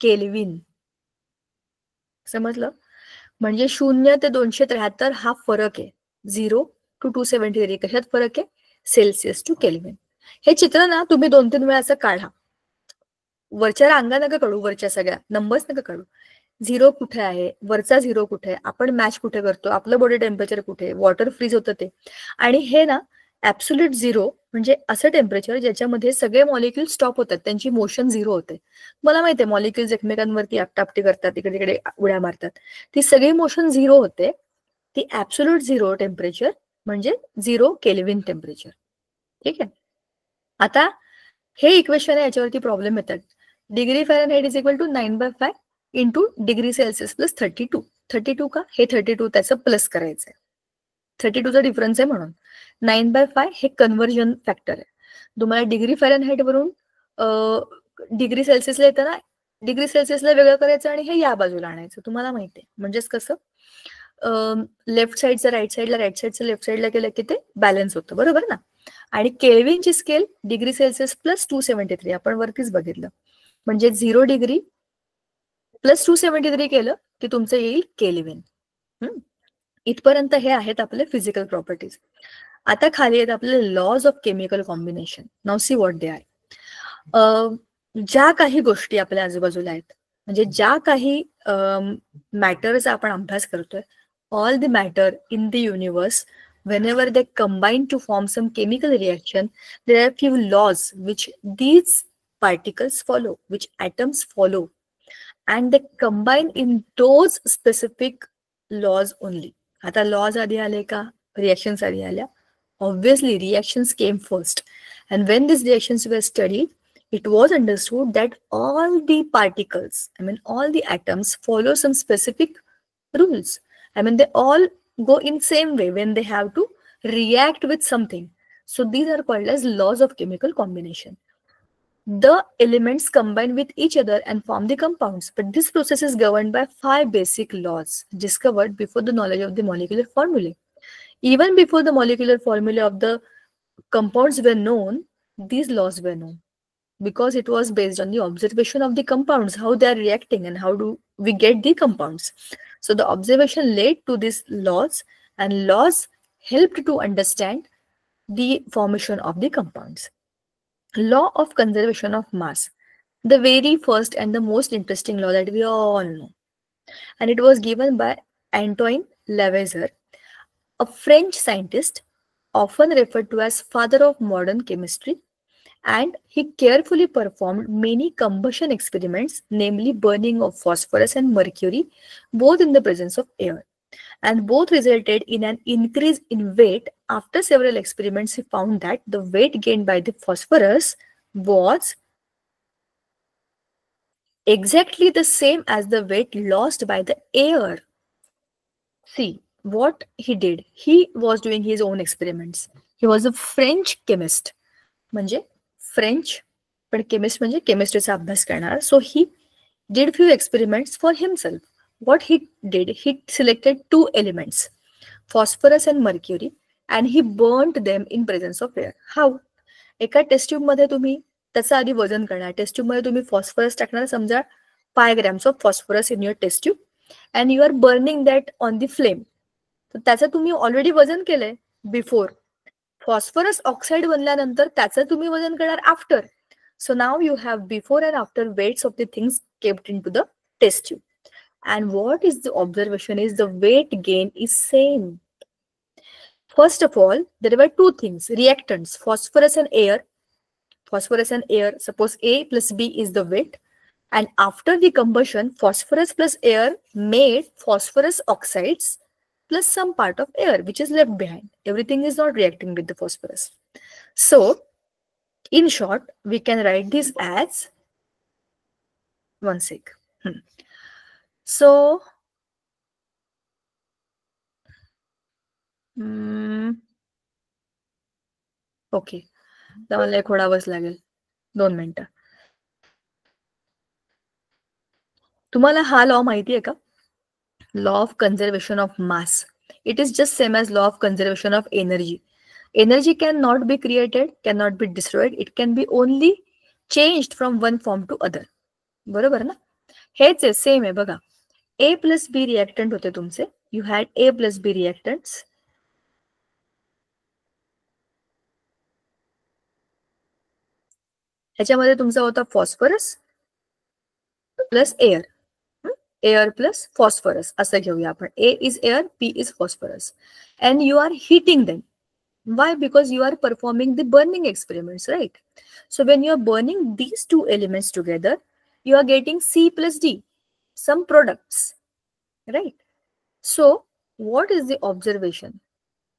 केल्विन. समजलं? म्हणजे 0 ते 273 हा फरक आहे. 0 to 273 कशात फरक आहे? Celsius to Kelvin. हे चित्र ना तुम्ही 2-3 वेळा असं काढा. वरच्या रांगा नका काढू, वरच्या सगळ्या नंबर्स नका काढू. 0 कुठे आहे, वरचा 0 कुठे आहे, आपण मॅच कुठे करतो, आपलं बॉडी टेम्परेचर कुठे, वॉटर फ्रीज होतं ते. आणि हे ना ऍब्सोल्यूट 0 म्हणजे असं टेम्परेचर ज्याच्यामध्ये सगळे मॉलिक्युल स्टॉप होतात, त्यांची मोशन 0 होते. मला माहिती आहे मॉलिक्युल्स एकमेकांवरती आपटापटी करतात, इकडे तिकडे उड्या मारतात, ती सगळी मोशन 0 होते. ती ऍब्सोल्यूट 0 टेम्परेचर म्हणजे 0 केल्विन टेम्परेचर. ठीक आहे? आता हे इक्वेशन आहे, याच्यावरती प्रॉब्लेम येतात. Degree Fahrenheit is equal to 9/5 into degree Celsius plus 32. 32 का? हे 32 त्याचं प्लस करायचंय. 32चा डिफरन्स आहे म्हणून. 9/5 हे कन्व्हर्जन फॅक्टर आहे. तुम्हाला डिग्री फॅरेनहाईट वरून डिग्री सेल्सिअसला येताना डिग्री सेल्सिअसला वेगळं करायचं आणि हे या बाजूला आणायचं. तुम्हाला माहिती आहे. म्हणजेच कसं लेफ्ट साईडचं राईट साईडला, राईट साईडचं लेफ्ट साईडला केलं की ते बॅलन्स होतं, बरोबर ना? आणि केल्विनची स्केल डिग्री सेल्सिअस प्लस 273 आपण वरतीच बघितलं. म्हणजे 0 डिग्री प्लस 273 केलं की तुमचं येईल केल्विन. इथपर्यंत हे आहेत आपले फिजिकल प्रॉपर्टीज. आता खाली आहेत आपले laws of chemical combination. Now see what they are. ज्या काही गोष्टी आपल्या आजूबाजूला आहेत, म्हणजे ज्या काही मॅटरचा आपण अभ्यास करतोय, all the matter in the universe, whenever they combine to form some chemical reaction, there are few laws which these particles follow, which atoms follow, and they combine in those specific laws only. आता laws आधी आले का reactions आधी आल्या? Obviously reactions came first, and when these reactions were studied, it was understood that all the particles, I mean all the atoms, follow some specific rules. I mean they all go in same way when they have to react with something. So these are called as laws of chemical combination. The elements combine with each other and form the compounds, but this process is governed by 5 basic laws discovered before the knowledge of the molecular formulae. Even before the molecular formulae of the compounds were known, these laws were known, because it was based on the observation of the compounds, how they are reacting and how do we get the compounds. So the observation led to these laws, and laws helped to understand the formation of the compounds. Law of conservation of mass, the very first and the most interesting law that we all know, and it was given by Antoine Lavoisier. a French scientist, often referred to as father of modern chemistry, and he carefully performed many combustion experiments, namely burning of phosphorus and mercury, both in the presence of air. And both resulted in an increase in weight. After several experiments, he found that the weight gained by the phosphorus was exactly the same as the weight lost by the air. See what he did. He was doing his own experiments. He was a French chemist. म्हणजे French, पण chemist म्हणजे chemistryचा अभ्यास करणार. So he did few experiments for himself. What he did, he selected two elements, phosphorus and mercury, and he burnt them in presence of air. How? एका taste tube मध्ये तुम्ही त्याचं आधी वजन करणार. टेस्ट ट्यूब मध्ये तुम्ही फॉस्फरस टाकणार, समजा 5 grams of phosphorus in your test tube, and you are burning that on the flame. तर त्याचं तुम्ही ऑलरेडी वजन केलंय बिफोर. फॉस्फरस ऑक्साईड बनल्यानंतर त्याचं तुम्ही वजन करणार after. So now you have before and after weights of the things kept into the test tube. And what is the observation is the weight gain is same. First of all, there were two things, reactants, phosphorus and air. Phosphorus and air, suppose A plus B is the weight. And after the combustion, phosphorus plus air made phosphorus oxides plus some part of air, which is left behind. Everything is not reacting with the phosphorus. So, in short, we can write this as one sec. So, okay. मला एक खोडावंच लागेल. 2 मिनिटं. तुम्हाला हा law माहिती आहे का? Law of conservation of mass. It is just same as law of conservation of energy. Energy cannot be created, cannot be destroyed. It can be only changed from one form to other. बरोबर ना? हेच आहे, same आहे बघा. A plus B reactant होते तुमचे. You had A plus B reactants. ह्याच्यामध्ये तुमचा होता phosphorus plus air. Air plus phosphorus असं घेऊया आपण. A is air, P is phosphorus. And you are heating them. Why? Because you are performing the burning experiments, right? So when you are burning these two elements together, you are getting C plus D, some products, right? So what is the observation?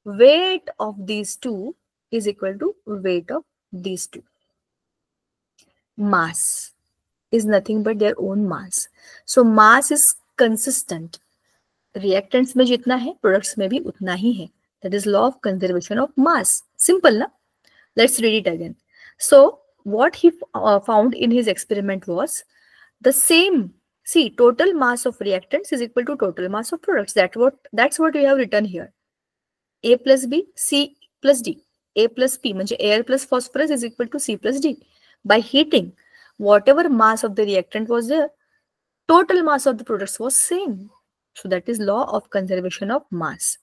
Weight of these two is equal to weight of these two. Mass is nothing but their own mass. So mass is consistent. Reactants में जितना है, products में भी उतना ही है. That is law of conservation of mass. Simple, na? Let's read it again. So what he found in his experiment was the same. See, total mass of reactants is equal to total mass of products. That's what we have written here. A plus B, C plus D. A plus P, म्हणजे air plus phosphorus is equal to C plus D. By heating, whatever mass of the reactant was there, total mass of the products was same. So that is law of conservation of mass.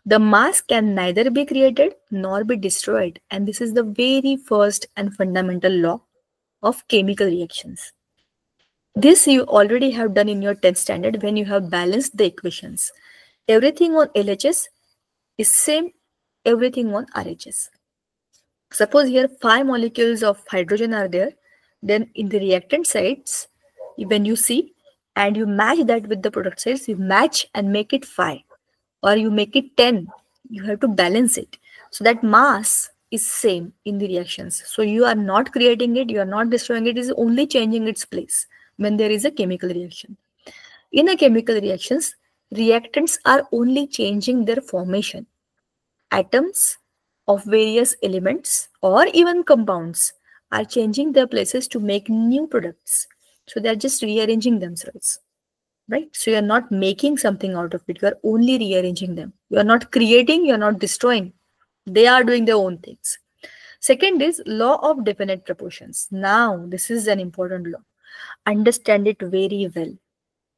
The mass can neither be created nor be destroyed, and this is the very first and fundamental law of chemical reactions. This you already have done in your 10th standard when you have balanced the equations. Everything on LHS is same, everything on RHS. Suppose here 5 molecules of hydrogen are there, then in the reactant sides, when you see and you match that with the product sides, you match and make it 5. Or you make it 10, you have to balance it. So that mass is same in the reactions. So you are not creating it, you are not destroying it, it is only changing its place when there is a chemical reaction. In a chemical reactions, reactants are only changing their formation. Atoms of various elements or even compounds are changing their places to make new products. So they are just rearranging themselves. Right? So you are not making something out of it. You are only rearranging them. You are not creating, you are not destroying. They are doing their own things. Second is law of definite proportions. Now, this is an important law. Understand it very well.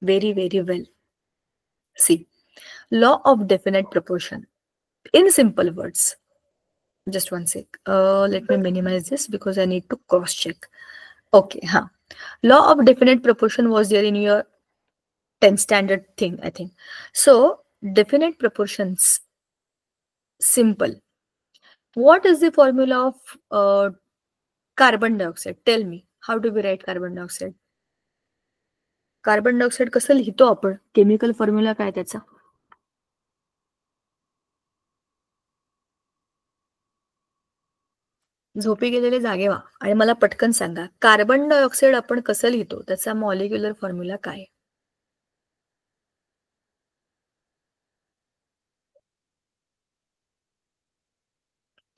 Very, very well. See, law of definite proportion. In simple words, just one sec. Let me minimize this because I need to cross check. Okay, Law of definite proportion was there in your 10th standard thing, I think. So definite proportions simple. What is the formula of carbon dioxide? Tell me, how do we write carbon dioxide? Carbon dioxide कसं लिहितो आपण? Chemical formula काय त्याचा? झोपी गेलेले जागे व्हा आणि मला पटकन सांगा, कार्बन डायऑक्साइड आपण कसं लिहितो? त्याचा मॉलिक्युलर फॉर्म्युला काय?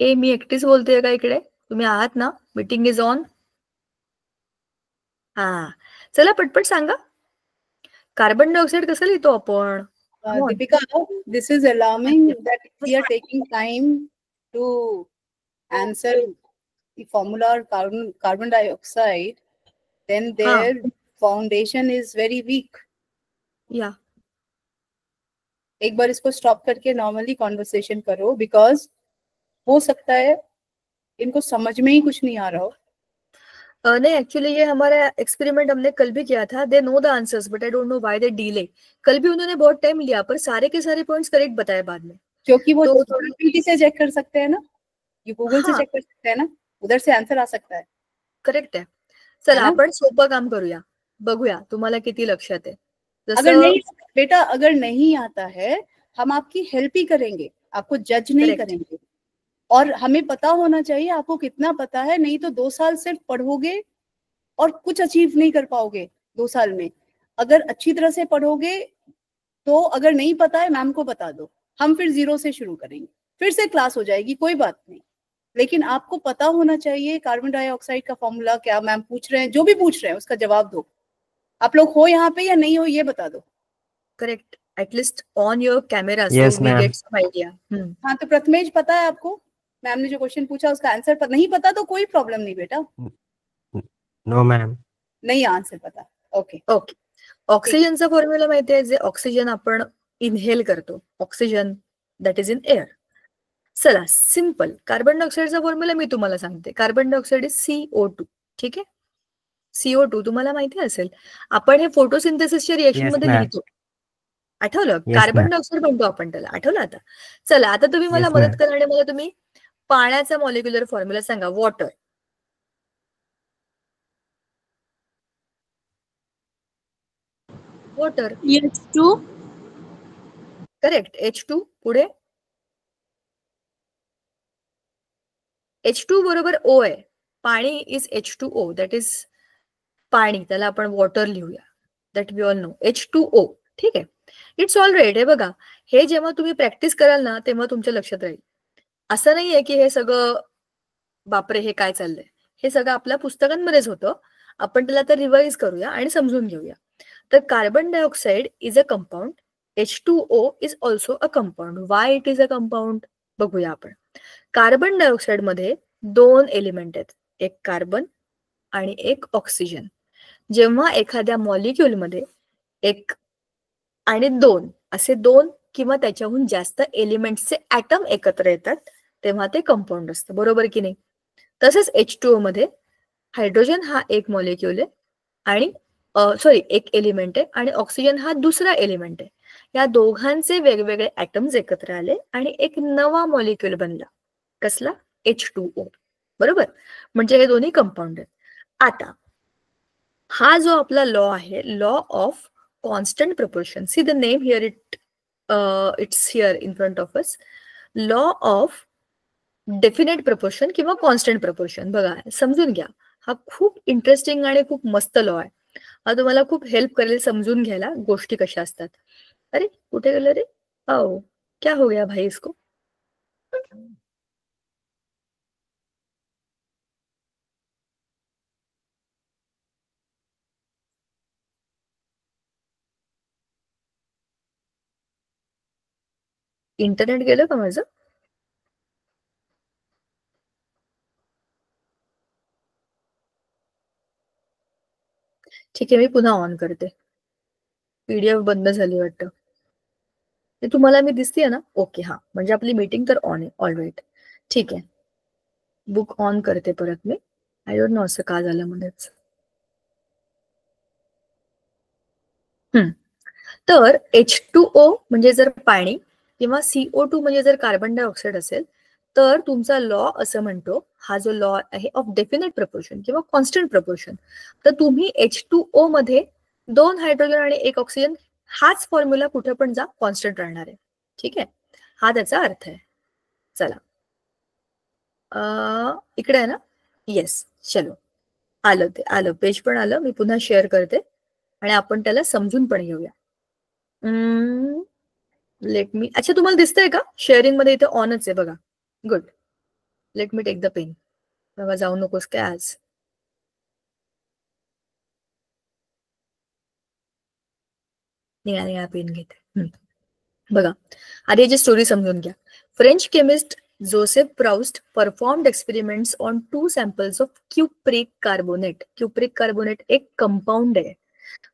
मी एकटीच बोलतेय का इकडे? तुम्ही आहात ना? Meeting is on. हा, चला पटपट सांगा, कार्बन डायऑक्साइड कसं लिहितो आपण? Deepika, this is alarming that we are taking time to answer the formula of carbon dioxide, then their foundation is very weak. Yeah. एक बार इसको स्टॉप करके नॉर्मली कॉन्वर्सेशन करो, बिकॉज हो सकता है इनको समझ में ही कुछ नहीं आ रहा हो. नहीं, एक्चुअली ये हमारा एक्सपेरिमेंट हमने कल भी किया था. They know the answers but I don't know why they delay. कल भी उन्होंने बहुत टाइम लिया पर सारे के सारे पॉइंट्स करेक्ट बताए बाद में. क्योंकि वो GPT से चेक कर सकते हैं ना, ये गूगल से चेक कर सकते हैं ना, उधर से आंसर आ सकता है. करेक्ट आहे. चला आपण सोपं काम करूया, बघूया तुम्हाला किती लक्षात आहे. अगर नहीं बेटा, अगर नहीं आता है हम आपकी हेल्प ही करेंगे, आपको जज नहीं करेंगे. और हमें पता होना चाहिए आपको कितना पता है, नहीं तो 2 साल सिर्फ पढ़ोगे और कुछ अचीव नहीं कर पाओगे 2 साल में. अगर अच्छी तरह से पढ़ोगे तो अगर नहीं पता है मैम को बता दो, हम फिर 0 से शुरू करेंगे, फिर से क्लास हो जाएगी, कोई बात नहीं. लेकिन आपको पता होना चाहिए कार्बन डाइऑक्साइड का फॉर्मूला क्या. मैम पूछ रहे हैं, जो भी पूछ रहे हैं उसका जवाब दो. आप लोग हो यहाँ पे या नहीं हो ये बता दो. Correct, at least on your camera so we get some idea. हाँ, तो प्रथमेश पता है आपको? मैम ने जो क्वेश्चन पूछा उसका आंसर नहीं पता तो कोई प्रॉब्लम नहीं बेटा. नो मैम, नहीं आंसर पता. Okay okay. ऑक्सिजनचा फॉर्म्युला माहिती आहे, जे ऑक्सिजन आपण इनहेल करतो, oxygen that is in air. चला सिंपल, कार्बन डायऑक्साइडचा फॉर्म्युला मी तुम्हाला सांगते. Carbon dioxide is CO2. ठीक आहे, CO2 तुम्हाला माहिती असेल. आपण हे फोटोसिंथेसिसच्या रिएक्शन मध्ये लिहितो, आठवलं? कार्बन डायऑक्साइड म्हणतो आपण त्याला, आठवलं आता? चला आता तुम्ही मला मदत करा आणि मला तुम्ही पाण्याचा मॉलिक्युलर फॉर्म्युला सांगा. Water. Water H2. Correct. H2 पुढे. H2 बरोबर O आहे. पाणी इज H2O, दॅट इज पाणी, त्याला आपण वॉटर लिहूया. That we all know. H2O. ठीक आहे, इट्स ऑल राईट. हे बघा, हे जेव्हा तुम्ही प्रॅक्टिस कराल ना तेव्हा तुमच्या लक्षात राहील. असं नाहीये की हे सगळं बापरे हे काय चाललंय. हे सगळं आपल्या पुस्तकांमध्येच होतं. आपण त्याला तर रिवाइज करूया आणि समजून घेऊया. तर carbon dioxide is a compound. H2O is also a compound. Y it is a compound बघूया आपण. कार्बन डायऑक्साइड मध्ये 2 एलिमेंट आहेत, एक कार्बन आणि एक ऑक्सिजन. जेव्हा एखाद्या मॉलिक्युलमध्ये 1 आणि 2 असे 2 किंवा त्याच्याहून जास्त एलिमेंट्सचे ऍटम एकत्र येतात तेव्हा ते कंपाऊंड असतं, बरोबर की नाही? तसंच H2O मध्ये हायड्रोजन हा एक मॉलिक्युल आहे आणि एक एलिमेंट आहे आणि ऑक्सिजन हा दुसरा एलिमेंट आहे. या दोघांचे वेगवेगळे ऍटम्स एकत्र आले आणि एक नवा मॉलिक्युल बनला. कसला? H2O. बरोबर, म्हणजे हे दोन्ही कंपाऊंड आहेत. आता हा जो आपला लॉ आहे, law of constant proportion. See the name here, it's here in front of us. Law of definite proportion किंवा कॉन्स्टंट प्रपोर्शन. बघा, समजून घ्या, हा खूप इंटरेस्टिंग आणि खूप मस्त लॉ आहे. हा तुम्हाला खूप हेल्प करेल समजून घ्यायला गोष्टी कशा असतात. अरे कुठे गेलं रे? आओ, क्या हो गया भाई इसको? इंटरनेट गेलं का माझं? ठीक आहे, मी पुन्हा ऑन करते. PDF बंद झाली वाटतं. ते तुम्हाला मी दिसतेय ना? ओके, हा, म्हणजे आपली मीटिंग तर ऑन आहे. ऑल राईट, ठीक आहे. बुक ऑन करते परत मी. आय डोंट नो असं का झालं मध्येच. तर H2O म्हणजे जर पाणी किंवा CO2 म्हणजे जर कार्बन डायऑक्साईड असेल तर तुमचा लॉ असं म्हणतो, हा जो लॉ आहे ऑफ डेफिनेट प्रपोर्शन किंवा कॉन्स्टंट प्रपोर्शन, तर तुम्ही H2O मध्ये 2 हायड्रोजन आणि 1 ऑक्सिजन हाच फॉर्म्युला कुठे पण जा कॉन्स्टंट राहणार आहे. ठीक आहे, हा त्याचा अर्थ आहे. चला इकडे आहे ना, येस, चलो आलं पेज पण आलं. मी पुन्हा शेअर करते आणि आपण त्याला समजून पण घेऊया. लेट मी, अच्छा तुम्हाला दिसतंय का शेअरिंग मध्ये? इथे ऑनच आहे बघा. Good, let me take the pen. बघा जाऊ नकोस काय आज. निळा पेन घेते. बघा आधी याची स्टोरी समजून घ्या. French chemist Joseph Proust performed experiments on 2 samples of cupric carbonate. Cupric carbonate एक कंपाऊंड आहे.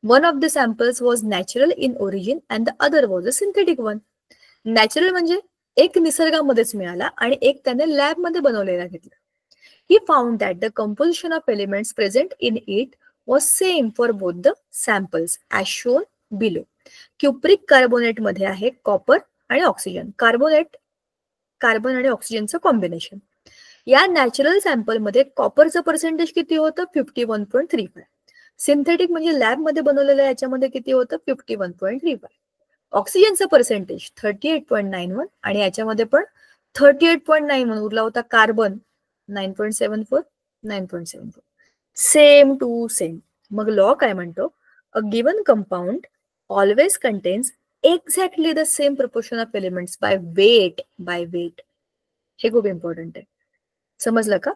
One of the samples was natural in origin and the other was a synthetic one. Natural म्हणजे एक निसर्गामध्येच मिळाला आणि एक त्याने लॅबमध्ये बनवलेला घेतला. He found that the composition of elements present in it was same for both the samples as shown below. Cupric carbonate मध्ये आहे कॉपर आणि ऑक्सिजन. कार्बन आणि ऑक्सिजनचं कॉम्बिनेशन. या नॅचरल सॅम्पल मध्ये कॉपरचं पर्सेंटेज किती होतं? 51.35. सिंथेटिक म्हणजे लॅब मध्ये बनवलेलं याच्यामध्ये किती होतं? 51.35. ऑक्सिजनचं पर्सेंटेज 38.91 आणि याच्यामध्ये पण 38.91 उरला होता. कार्बन 9.74, 9.74. Same to same. मग लॉ काय म्हणतो? A given compound always contains exactly the same proportion of elements by weight. हे खूप इम्पॉर्टंट आहे. समजलं का?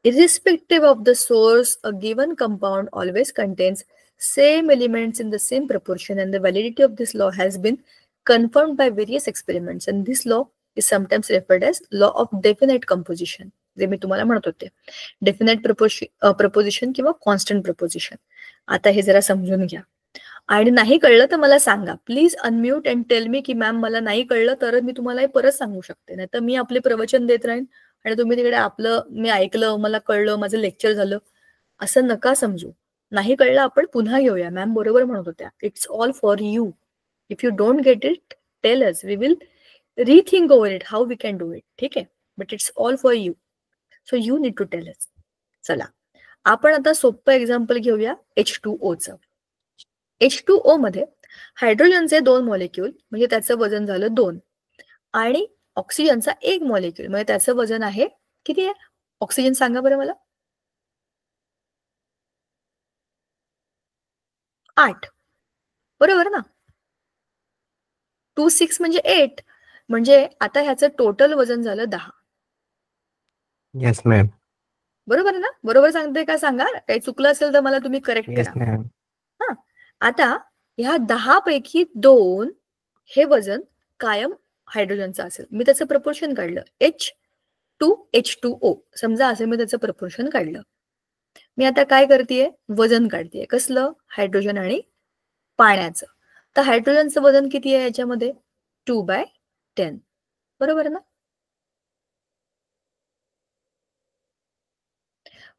Irrespective of the source, a given compound always contains same elements in the same proportion, and the validity of this law has been confirmed by various experiments, and this law is sometimes referred as law of definite composition. जे मी तुम्हाला म्हणत होते, definite preposition किंवा constant preposition. आता हे जरा समजून घ्या आणि नाही कळलं तर मला सांगा please. Unmute and tell me की मॅम मला नाही कळलं, तर मी तुम्हाला हे परत सांगू शकते. नाही तर मी आपले प्रवचन देत राहीन आणि तुम्ही तिकडे आपलं मी ऐकलं, मला कळलं, माझं लेक्चर झालं असं नका समजू. नाही कळलं आपण पुन्हा घेऊया. मॅम बरोबर म्हणत होत्या, it's all for you. If you don't get it tell us, we will rethink over it how we can do it. ठीक आहे, but it's all for you, so you need to tell us. चला आपण आता सोपं example घेऊया H2O चं. H2O मध्ये हायड्रोजनचे 2 molecule म्हणजे त्याचं वजन झालं 2 आणि ऑक्सिजनचा 1 मॉलिक्यूल म्हणजे त्याचं वजन आहे किती आहे? ऑक्सिजन सांगा बरं मला. 8. बरोबर ना? 2 6 म्हणजे 8. म्हणजे आता ह्याचं टोटल वजन झालं 10. Yes, ma'am. बरोबर ना? बरोबर सांगते का सांगा? काही चुकलं असेल तर मला तुम्ही करेक्ट Yes, करा. ma'am. हा, आता ह्या 10 पैकी 2 हे वजन कायम हायड्रोजनचं असेल. मी त्याचं प्रपोर्शन काढलं H2H2O समजा असं मी त्याचं प्रपोर्शन काढलं. मी आता काय करतेय? वजन काढतेय. कसलं? हायड्रोजन आणि पाण्याचं. तर हायड्रोजनचं वजन किती आहे याच्यामध्ये? 2/10. बरोबर ना?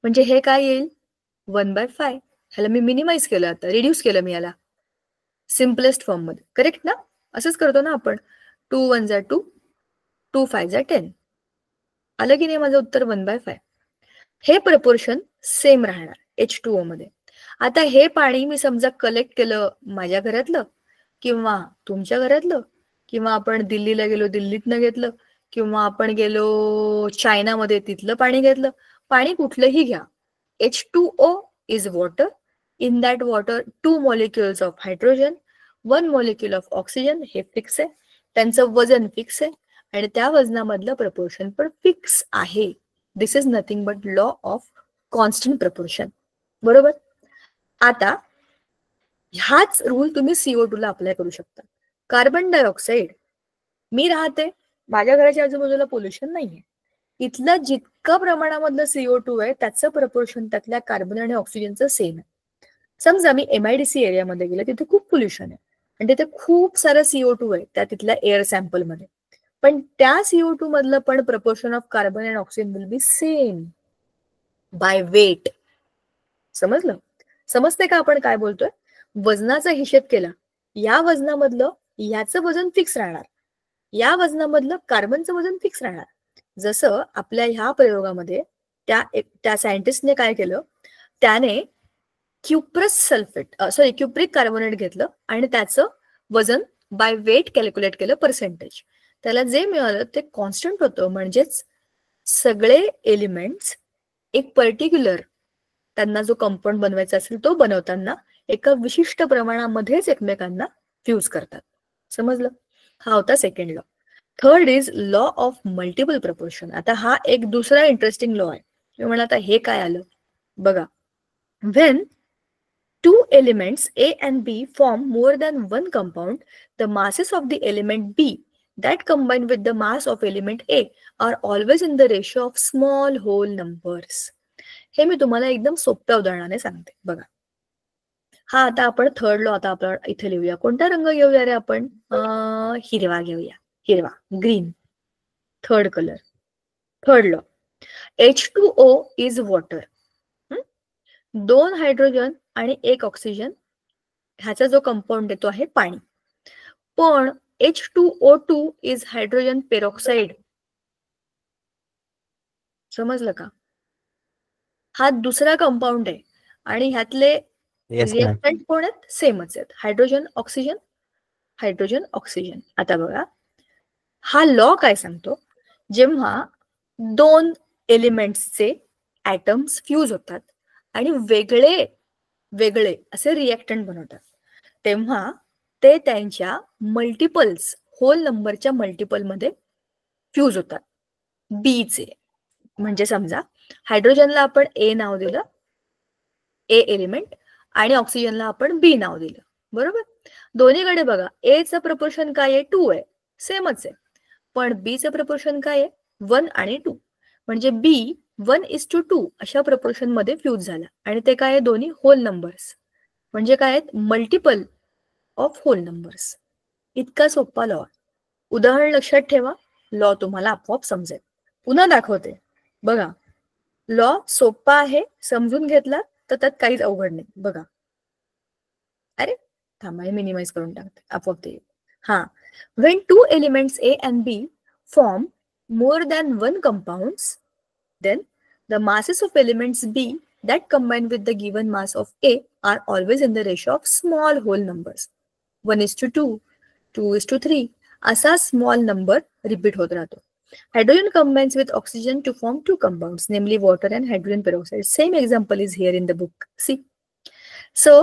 म्हणजे हे काय येईल? 1/5. ह्याला मी मिनिमाइज केलं, आता रिड्यूस केलं मी याला सिम्पलेस्ट फॉर्म मध्ये. करेक्ट ना? असंच करतो ना आपण. 2 1 जा 2, 2 5 जा 10. आलं की नाही माझं उत्तर? 1/5. हे प्रपोर्शन सेम राहणार H2O मध्ये. आता हे पाणी मी समजा कलेक्ट केलं माझ्या घरातलं किंवा तुमच्या घरातलं, किंवा आपण दिल्लीला गेलो दिल्लीतनं घेतलं, किंवा आपण गेलो चायनामध्ये तिथलं पाणी घेतलं. पाणी कुठलंही घ्या, H2O is water. In that water 2 molecules of hydrogen, 1 molecule of oxygen. हे फिक्स आहे. त्यांचं वजन फिक्स आहे आणि त्या वजनामधलं प्रपोर्शन पण फिक्स आहे. This is nothing but law of constant proportion. बरोबर? आता ह्याच रूल तुम्ही CO2 ला अप्लाय करू शकता. कार्बन डायऑक्साईड, मी राहते, माझ्या घराच्या आजूबाजूला पोल्युशन नाहीये, इथलं जितकं प्रमाणामधलं CO2 आहे त्याचं प्रपोर्शन त्यातल्या कार्बन आणि ऑक्सिजनचं सेम आहे. समजा मी MIDC एरियामध्ये गेले, तिथे खूप पोल्युशन आहे आणि तिथे खूप सारं CO2 आहे त्या तिथल्या एअर सॅम्पल मध्ये, पण त्या CO2 मधलं पण proportion of carbon and oxygen will be same by weight. समजलं? समजते का आपण काय बोलतोय? वजनाचा हिशेब केला, या वजनामधलं याचं वजन फिक्स राहणार या वजनामधलं कार्बनचं वजन फिक्स राहणार. जसं आपल्या ह्या प्रयोगामध्ये त्या सायंटिस्टने काय केलं, त्याने क्युप्रिक कार्बोनेट घेतलं आणि त्याचं वजन बाय वेट कॅल्क्युलेट केलं पर्सेंटेज. त्याला जे मिळालं ते कॉन्स्टंट होतं. म्हणजेच सगळे एलिमेंट्स एक पर्टिक्युलर त्यांना जो कंपाऊंड बनवायचा असेल तो बनवताना एका विशिष्ट प्रमाणामध्येच एकमेकांना फ्यूज करतात. समजलं? हा होता second law. Third is law of multiple proportion. आता हा एक दुसरा इंटरेस्टिंग लॉ आहे. तुम्ही म्हणा आता हे काय आलं बघा. When two elements A and B form more than one compound, the masses of the element B that combine with the mass of element A are always in the ratio of small whole numbers. हे मी तुम्हाला एकदम सोप्या उदाहरणाने सांगते बघा. हा आता आपण थर्ड लॉ आता आपण इथे लिहूया. कोणता रंग घेऊया रे आपण? हिरवा घेऊया. हिरवा, green. Third colour. Third law, H2O is water. 2 hydrogen आणि 1 ऑक्सिजन ह्याचा जो कंपाऊंड आहे तो आहे पाणी. पण H2O2 इज हायड्रोजन पेरॉक्साइड. समजलं का? हा दुसरा कंपाऊंड आहे आणि ह्यातले रिएक्टंट कोण आहेत? सेमच आहेत. Hydrogen oxygen, hydrogen oxygen. आता बघा हा लॉ काय सांगतो, जेव्हा 2 एलिमेंट्सचे ॲटम्स फ्यूज होतात आणि वेगळे वेगळे असे रिएक्टंट बनवतात, तेव्हा ते त्यांच्या मल्टिपल्स, होल नंबरच्या मल्टिपलमध्ये फ्यूज होतात. बीचे म्हणजे समजा हायड्रोजनला आपण ए नाव दिलं, ए एलिमेंट, आणि ऑक्सिजनला आपण बी नाव दिलं. बरोबर? दोन्हीकडे बघा एचं प्रपोर्शन काय आहे? 2 आहे, सेमच आहे. पण बीचं प्रपोर्शन काय आहे? 1 आणि 2. म्हणजे बी 1:2 अशा प्रपोर्शन मध्ये फ्यूज झाला आणि ते काय आहे? दोन्ही होल नंबर्स. म्हणजे काय आहेत? Multiple of whole numbers. इतका सोपा लॉ. उदाहरण लक्षात ठेवा, लॉ तुम्हाला आपोआप समजेल. पुन्हा दाखवते बघा. लॉ सोपा आहे, समजून घेतला तर त्यात काहीच अवघड नाही. बघा, अरे थांबा, हे मिनिमाइज करून टाकते, आपोआप ते. हा, when 2 elements A and B form more than one compounds, then the masses of elements B that combine with the given mass of A are always in the ratio of small whole numbers. 1:2, 2:3 असा small number repeat होत राहतो. Hydrogen combines with oxygen to form 2 compounds, namely water and hydrogen peroxide. Same example is here in the book. See? So,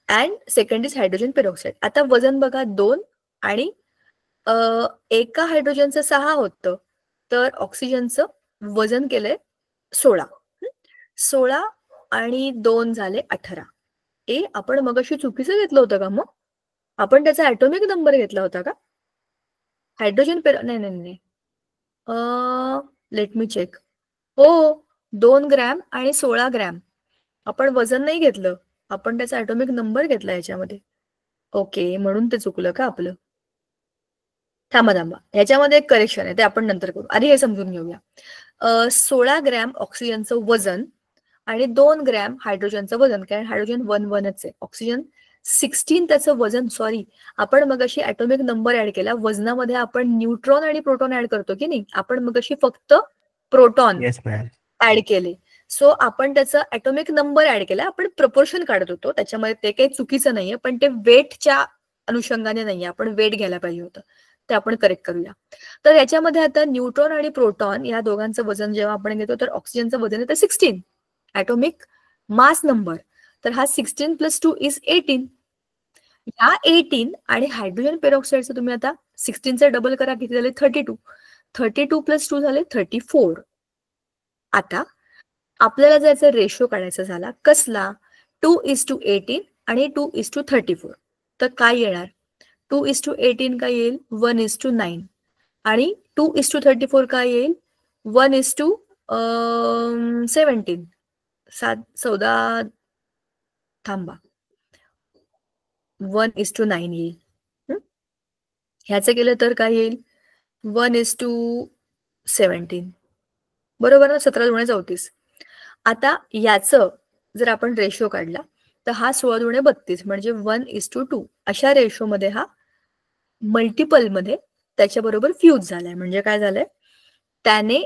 and second is hydrogen peroxide. आता वजन बघा 2 आणि एका हायड्रोजनचं 6 होतं, तर ऑक्सिजनचं वजन केलंय 16. 16 आणि 2 झाले 18. ए आपण मगाशी चुकीचं घेतलं होतं का? मग आपण त्याचा ॲटॉमिक नंबर घेतला होता का? हायड्रोजन नाही, लेट मी चेक. हो, 2 ग्रॅम आणि 16 ग्रॅम. आपण वजन नाही घेतलं, आपण त्याचा ॲटॉमिक नंबर घेतला याच्यामध्ये. ओके, म्हणून ते चुकलं का आपलं? थांबा, ह्याच्यामध्ये एक करेक्शन आहे, ते आपण नंतर करू. आधी हे समजून घेऊया. 16 ग्रॅम ऑक्सिजनचं वजन आणि 2 ग्रॅम हायड्रोजनचं वजन, कारण हायड्रोजन 1:1च आहे. ऑक्सिजन 16 त्याचं वजन. सॉरी, आपण मगाशी ॲटॉमिक नंबर ऍड केला. वजनामध्ये आपण न्यूट्रॉन आणि प्रोटॉन ऍड करतो की नाही? आपण मगाशी फक्त प्रोटॉन ऍड केले. सो आपण त्याचा ॲटॉमिक नंबर ऍड केला. आपण प्रपोर्शन काढत होतो, त्याच्यामध्ये ते काही चुकीचं नाहीये, पण ते वेटच्या अनुषंगाने नाहीये. आपण वेट घ्यायला पाहिजे होतं, ते आपण करेक्ट करूया. तर याच्यामध्ये आता न्यूट्रॉन आणि प्रोटॉन या दोघांचं वजन जेव्हा आपण घेतो, तर ऑक्सिजनचं वजन येतं 16, ॲटॉमिक मास नंबर. तर हा 16 + 2 इज 18. या 18 आणि हायड्रोजन पेरॉक्साईडचं तुम्ही आता 16चं डबल करा, किती झाले? 32. 32 + 2 झाले 34. आता आपल्याला त्याचा रेशो काढायचा झाला, कसला? 2:18 आणि 2:34. तर काय येणार? 2:18 काय येईल? 1:9. आणि 2:34 काय येईल? 1:17. 14 थांबा, 1:9 येईल. ह्याचं केलं तर काय येईल? 1:17. बरोबर ना? 17 × 34. आता याचं जर आपण रेशो काढला तर हा 16 × 32 म्हणजे 1:2. अशा रेशोमध्ये हा मल्टिपल मध्ये त्याच्याबरोबर फ्यूज झालाय. म्हणजे काय झालंय, त्याने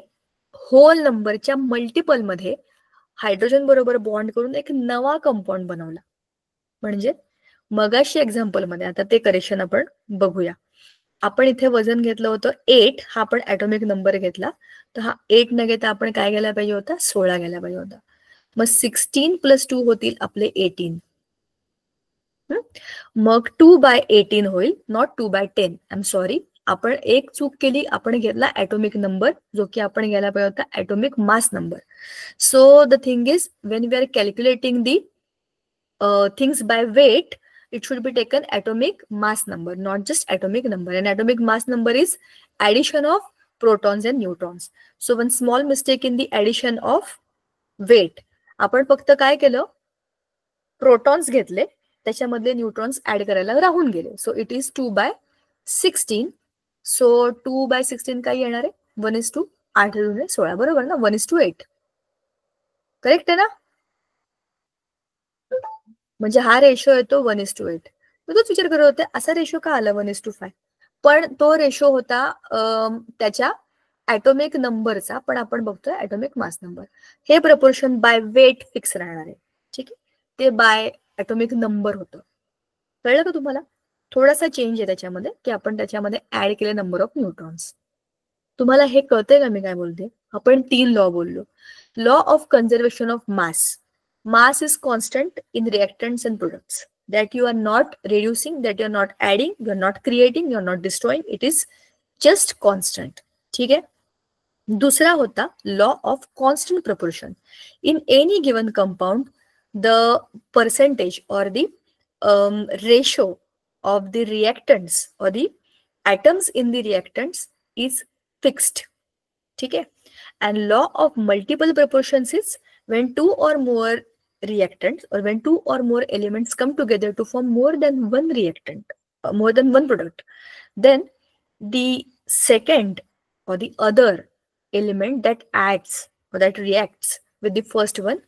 होल नंबरच्या मल्टिपल मध्ये हायड्रोजन बरोबर बॉन्ड करून एक नवा कंपाऊंड बनवला. म्हणजे मगाशी एक्झाम्पल मध्ये, आता ते करेक्शन आपण बघूया. आपण इथे वजन घेतलं होतं 8, हा आपण ऍटॉमिक नंबर घेतला, तर हा 8 न घेता आपण काय घ्यायला पाहिजे होता, 16 घ्यायला पाहिजे होता. मग 16 + 2 होतील आपले 18. मग 2/18 होईल, नॉट 2/10. आय एम सॉरी, आपण एक चूक केली, आपण घेतला ऍटॉमिक नंबर, जो की आपण घ्यायला पाहिजे होता atomic mass number. So the thing is, when we are calculating the things by weight, it should be taken atomic mass number, not just atomic number. And atomic mass number is addition of protons and neutrons. So one small mistake in the addition of weight, आपण फक्त काय केलं, protons घेतले, त्याच्यामधले neutrons add करायला राहून गेले. So it is 2/16. So 2/16 काय येणार आहे, 1:8, 16, बरोबर ना, 1:8. करेक्ट आहे ना. म्हणजे हा रेशो येतो 1:8. मी तोच विचार करत होते, असा रेशो का आला 1:5, पण तो रेशो होता त्याच्या ऍटॉमिक नंबरचा, पण आपण बघतोय ऍटॉमिक मास नंबर. हे प्रपोर्शन बाय वेट फिक्स राहणार आहे, ठीक आहे, ते बाय ऍटॉमिक नंबर होतं. कळलं का तुम्हाला. थोडासा चेंज आहे त्याच्यामध्ये, की आपण त्याच्यामध्ये ऍड केले नंबर ऑफ न्यूट्रॉन्स. तुम्हाला हे कळतंय का मी काय बोलते. आपण 3 लॉ बोललो. Law of conservation of mass. Mass is constant in reactants and products, that you are not reducing, that you are not adding, you are not creating, you are not destroying, it is just constant. ठीक है. दूसरा होता law of constant proportion. In any given compound, the percentage or the ratio of the reactants or the atoms in the reactants is fixed. ठीक है. And law of multiple proportions is when 2 or more reactants or when 2 or more elements come together to form more than one reactant, more than one product, then the second or the other element that acts or that reacts with the first one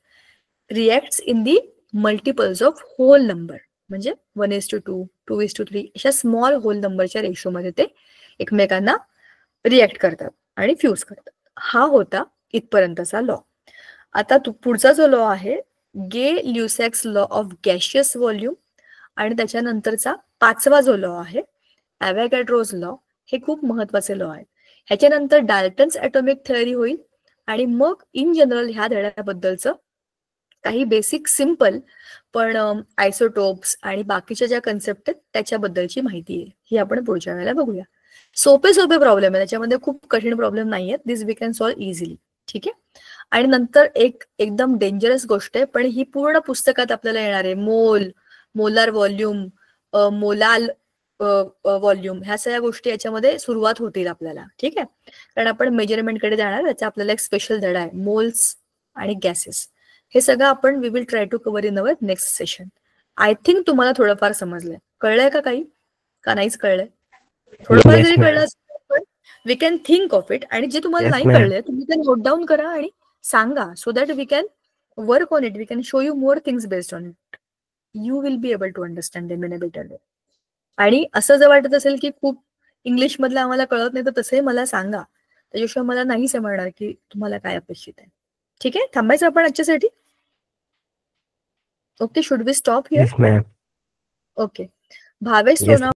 reacts in the multiples of whole number. म्हणजे 1:2, 2:3 अशा small hole नंबरच्या ratio मध्ये ते एकमेकांना react करतात आणि fuse करतात. हा होता इथपर्यंतचा लॉ. आता पुढचा जो लॉ आहे, गे ल्युसॅक्स लॉ ऑफ गॅशियस व्हॉल्यूम, आणि त्याच्यानंतरचा 5वा जो लॉ आहे, ॲव्होगॅड्रोज लॉ. हे खूप महत्वाचे लॉ आहेत. ह्याच्यानंतर डाल्टन्स ॲटॉमिक थिअरी होईल, आणि मग इन जनरल ह्या धड्याबद्दलचं काही बेसिक सिंपल पण आयसोटोप्स आणि बाकीच्या ज्या कन्सेप्ट आहेत त्याच्याबद्दलची माहिती आहे, ही आपण पुढच्या वेळेला बघूया. सोपे प्रॉब्लेम आहे, त्याच्यामध्ये खूप कठीण प्रॉब्लेम नाही आहेत. दिस वी कॅन सॉल्व इझिली. ठीक आहे. आणि नंतर एकदम डेंजरस गोष्ट आहे, पण ही पूर्ण पुस्तकात आपल्याला येणार आहे. मोलार व्हॉल्यूम, मोलाल व्हॉल्यूम, ह्या सगळ्या गोष्टी याच्यामध्ये सुरुवात होतील आपल्याला. ठीक आहे. कारण आपण मेजरमेंटकडे जाणार, त्याचा आपल्याला एक स्पेशल धडा आहे, मोल्स आणि गॅसेस. हे सगळं आपण we will try to cover in our next session. I think तुम्हाला थोडंफार समजलंय. कळलंय का काही, का नाहीच कळलंय? थोडंफार जरी कळलं पण we can think of it. आणि जे तुम्हाला नाही कळलंय तुम्ही ते नोट डाऊन करा आणि सांगा, so that we can work on it. We can show you more things based on it. You will be able to understand them in a better way. आणि असं जर वाटत असेल की खूप इंग्लिश मधलं आम्हाला कळत नाही, तर तसंही मला सांगा. त्याच्याशिवाय मला नाही समजणार की तुम्हाला काय अपेक्षित आहे. ठीक आहे. थांबायचं आपण आजच्यासाठी. Okay. Should we stop here? Yes, ma'am. Okay. Bhavesh Yes, सोना